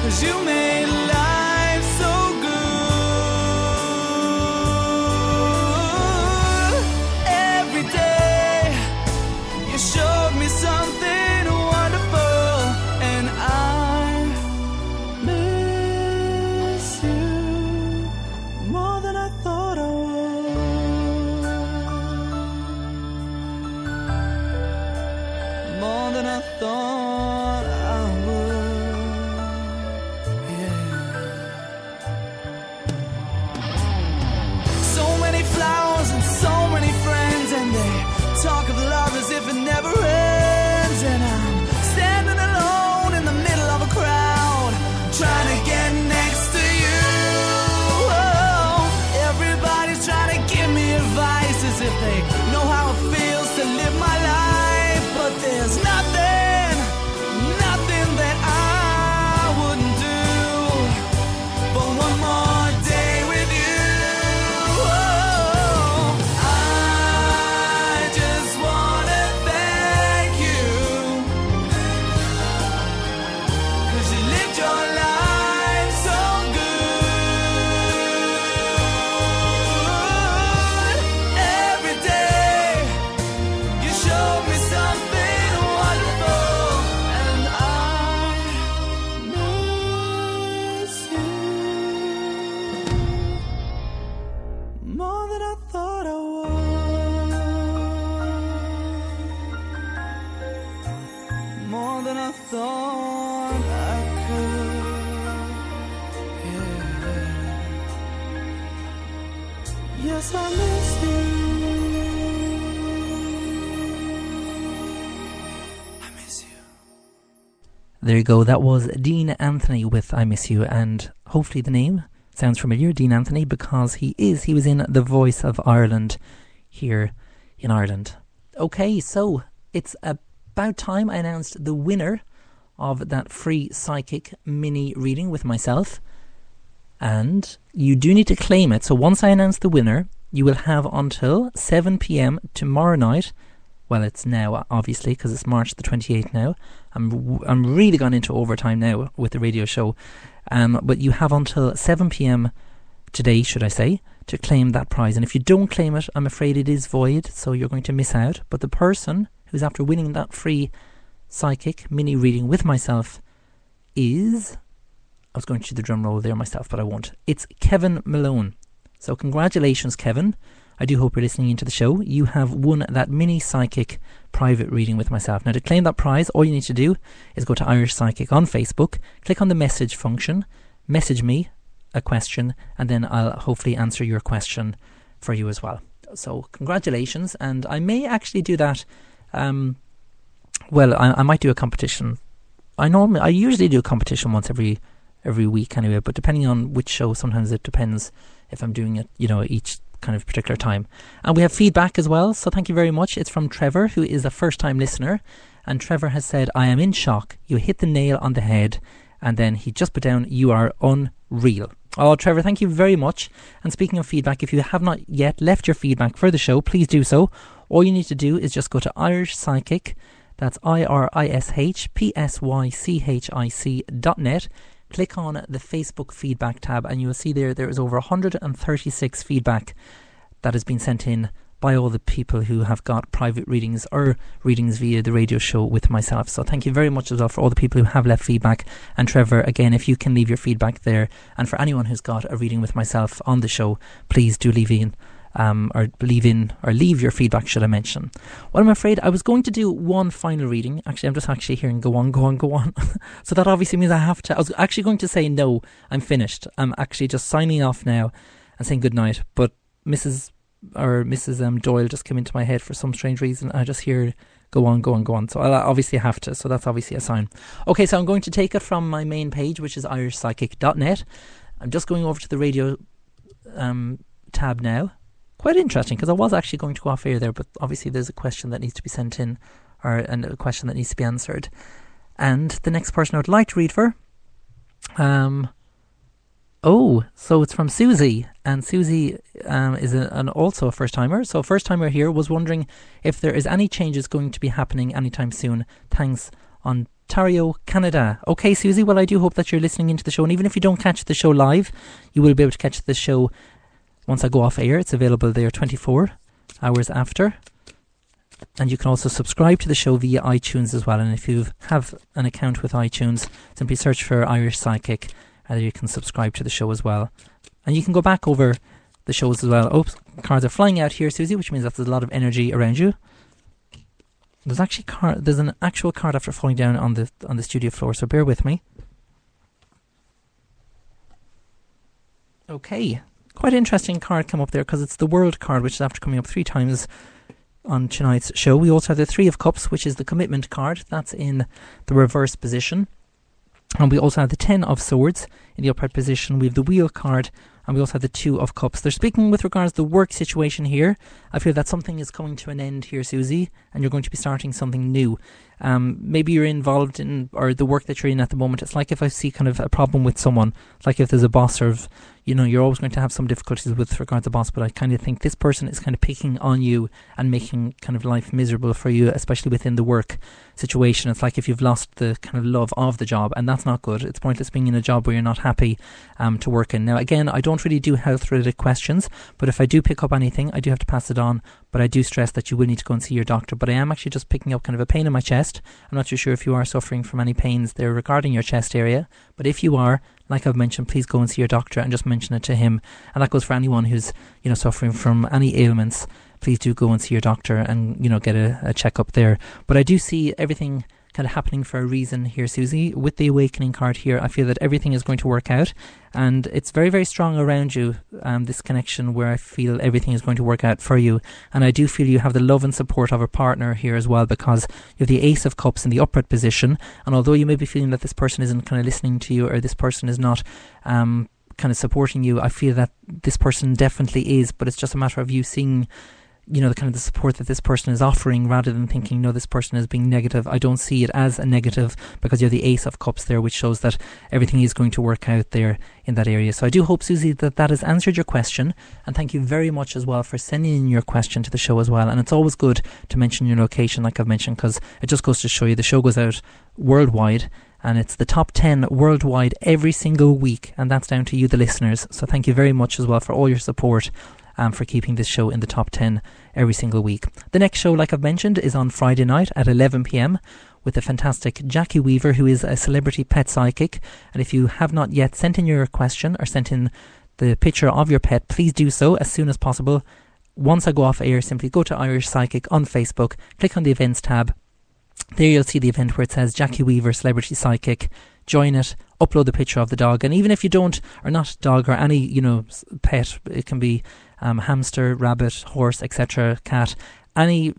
'cause you made life so good. Every day you showed me something wonderful, and I miss you more than I thought I would. More than I thought I would. Yeah. So many flowers and so many friends, and they talk of love as if it never ends. And I'm standing alone in the middle of a crowd, trying to get next to you. Oh, everybody's trying to give me advice as if they know how it feels to live my life. But there's nothing that I wouldn't do for one more day with you. Oh, I just wanna thank you, 'cause you lived your life so good. Every day you showed me something wonderful, and I miss you more than I thought I would. More than I thought I could. Yeah. Yes, I miss you. I miss you.
There you go. That was Dean Anthony with I Miss You, and hopefully the name sounds familiar, Dean Anthony, because he was in The Voice of Ireland here in Ireland. Okay, so it's about time I announced the winner of that free psychic mini reading with myself, and you do need to claim it. So once I announce the winner, you will have until 7 p.m. tomorrow night. Well, it's now, obviously, because it's March the 28th now. I'm really gone into overtime now with the radio show. But you have until 7 p.m. today, should I say, to claim that prize. And if you don't claim it, I'm afraid it is void, so you're going to miss out. But the person who's after winning that free psychic mini reading with myself is... I was going to do the drum roll there myself, but I won't. It's Kevin Malone. So congratulations, Kevin. I do hope you're listening into the show. You have won that mini psychic private reading with myself. Now, to claim that prize, all you need to do is go to Irish Psychic on Facebook, click on the message function, message me a question, and then I'll hopefully answer your question for you as well. So congratulations, and I may actually do that. I might do a competition. I usually do a competition once every every week anyway, but depending on which show, sometimes it depends if I'm doing it, each kind of particular time. And we have feedback as well, so thank you very much. It's from Trevor, who is a first-time listener, and Trevor has said, I am in shock. You hit the nail on the head. And then he just put down, you are unreal. Oh, Trevor, thank you very much. And speaking of feedback, if you have not yet left your feedback for the show, please do so. All you need to do is just go to Irish Psychic, that's irishpsychic.net, click on the Facebook feedback tab, and you will see there is over 136 feedback that has been sent in by all the people who have got private readings or readings via the radio show with myself. So thank you very much as well for all the people who have left feedback. And Trevor, again, if you can leave your feedback there, and for anyone who's got a reading with myself on the show, please do leave your feedback, should I mention. Well, I'm afraid I was going to do one final reading. Actually, I'm just hearing go on. So that obviously means I was actually going to say no, I'm finished. I'm actually just signing off now and saying good night. But Mrs. Doyle just came into my head for some strange reason. I just hear go on. So I'll obviously have to. So that's obviously a sign. Okay, so I'm going to take it from my main page, which is irishpsychic.net. I'm just going over to the radio tab now. Quite interesting, because I was actually going to go off air there, but obviously there's a question that needs to be sent in, and a question that needs to be answered. And the next person I would like to read for, so it's from Susie, and Susie is also a first-timer. So a first-timer here was wondering if there is any changes going to be happening anytime soon. Thanks, Ontario, Canada. Okay, Susie, well, I do hope that you're listening into the show, and even if you don't catch the show live, you will be able to catch the show once I go off air. It's available there 24 hours after. And you can also subscribe to the show via iTunes as well. And if you have an account with iTunes, simply search for Irish Psychic, and you can subscribe to the show as well. And you can go back over the shows as well. Oops, cards are flying out here, Susie, which means that there's a lot of energy around you. There's an actual card after falling down on the studio floor, so bear with me. Okay, quite an interesting card come up there, because it's the World card, which is after coming up 3 times on tonight's show. We also have the 3 of Cups, which is the Commitment card. That's in the reverse position. And we also have the 10 of Swords in the upright position. We have the Wheel card, and we also have the 2 of Cups. They're speaking with regards to the work situation here. I feel that something is coming to an end here, Susie, and you're going to be starting something new. Maybe you're involved in, or the work that you're in at the moment, it's like if I see kind of a problem with someone, it's like if there's a boss, or you're always going to have some difficulties with regards to boss, but I kind of think this person is kind of picking on you and making kind of life miserable for you, especially within the work situation. It's like if you've lost the kind of love of the job, and that's not good. It's pointless being in a job where you're not happy to work in. Now, again, I don't really do health-related questions, but if I do pick up anything, I do have to pass it on. But I do stress that you will need to go and see your doctor. But I am actually just picking up kind of a pain in my chest. I'm not too sure if you are suffering from any pains there regarding your chest area. But if you are, like I've mentioned, please go and see your doctor and just mention it to him. And that goes for anyone who's, suffering from any ailments. Please do go and see your doctor and, get a checkup there. But I do see everything kind of happening for a reason here, Susie. With the Awakening card here, I feel that everything is going to work out, and it's very, very strong around you, this connection where I feel everything is going to work out for you. And I do feel you have the love and support of a partner here as well, because you have the Ace of Cups in the upright position, and although you may be feeling that this person isn't kind of listening to you, or this person is not kind of supporting you, I feel that this person definitely is, but it's just a matter of you seeing the kind of the support that this person is offering, rather than thinking, no, this person is being negative. I don't see it as a negative, because you have the Ace of Cups there, which shows that everything is going to work out there in that area. So I do hope, Susie, that has answered your question, and thank you very much as well for sending in your question to the show as well. And it's always good to mention your location, like I've mentioned, because it just goes to show you the show goes out worldwide, and it's the top 10 worldwide every single week, and that's down to you, the listeners. So thank you very much as well for all your support, for keeping this show in the top 10 every single week. The next show, like I've mentioned, is on Friday night at 11 p.m. with the fantastic Jackie Weaver, who is a celebrity pet psychic. And if you have not yet sent in your question or sent in the picture of your pet, please do so as soon as possible. Once I go off air, simply go to Irish Psychic on Facebook, click on the events tab. There you'll see the event where it says Jackie Weaver, celebrity psychic. Join it, upload the picture of the dog, and even if you don't, or not dog, or any pet, it can be hamster, rabbit, horse, etc., cat, any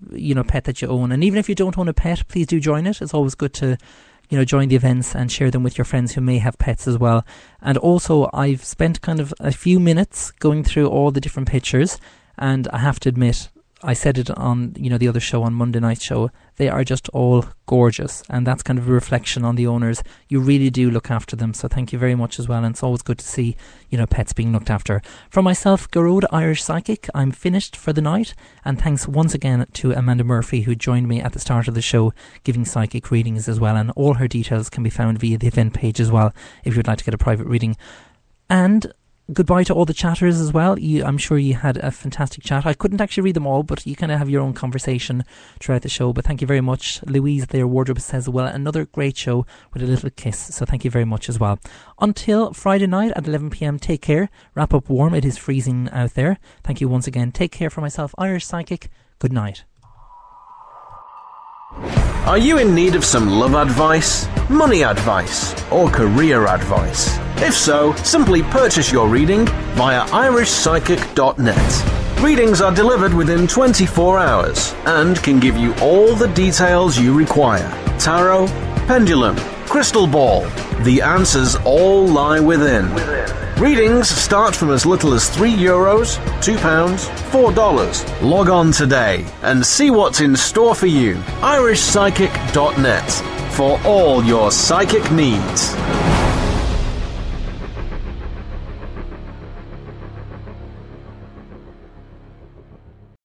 pet that you own. And even if you don't own a pet, please do join it. It's always good to join the events and share them with your friends who may have pets as well. And also, I've spent kind of a few minutes going through all the different pictures, and I have to admit, I said it on, the other show, on Monday night's show, they are just all gorgeous, and that's kind of a reflection on the owners. You really do look after them, so thank you very much as well, and it's always good to see, pets being looked after. From myself, Garode, Irish Psychic, I'm finished for the night, and thanks once again to Amanda Murphy, who joined me at the start of the show, giving psychic readings as well, and all her details can be found via the event page as well, if you'd like to get a private reading. And goodbye to all the chatters as well. I'm sure you had a fantastic chat. I couldn't actually read them all, but you kind of have your own conversation throughout the show. But thank you very much. Louise there, Wardrobe, says, well, another great show with a little kiss. So thank you very much as well. Until Friday night at 11 p.m, take care. Wrap up warm. It is freezing out there. Thank you once again. Take care for myself, Irish Psychic. Good night.
Are you in need of some love advice, money advice, or career advice? If so, simply purchase your reading via irishpsychic.net. Readings are delivered within 24 hours and can give you all the details you require. Tarot, pendulum, crystal ball. The answers all lie within. Readings start from as little as €3, £2, $4. Log on today and see what's in store for you. irishpsychic.net for all your psychic needs.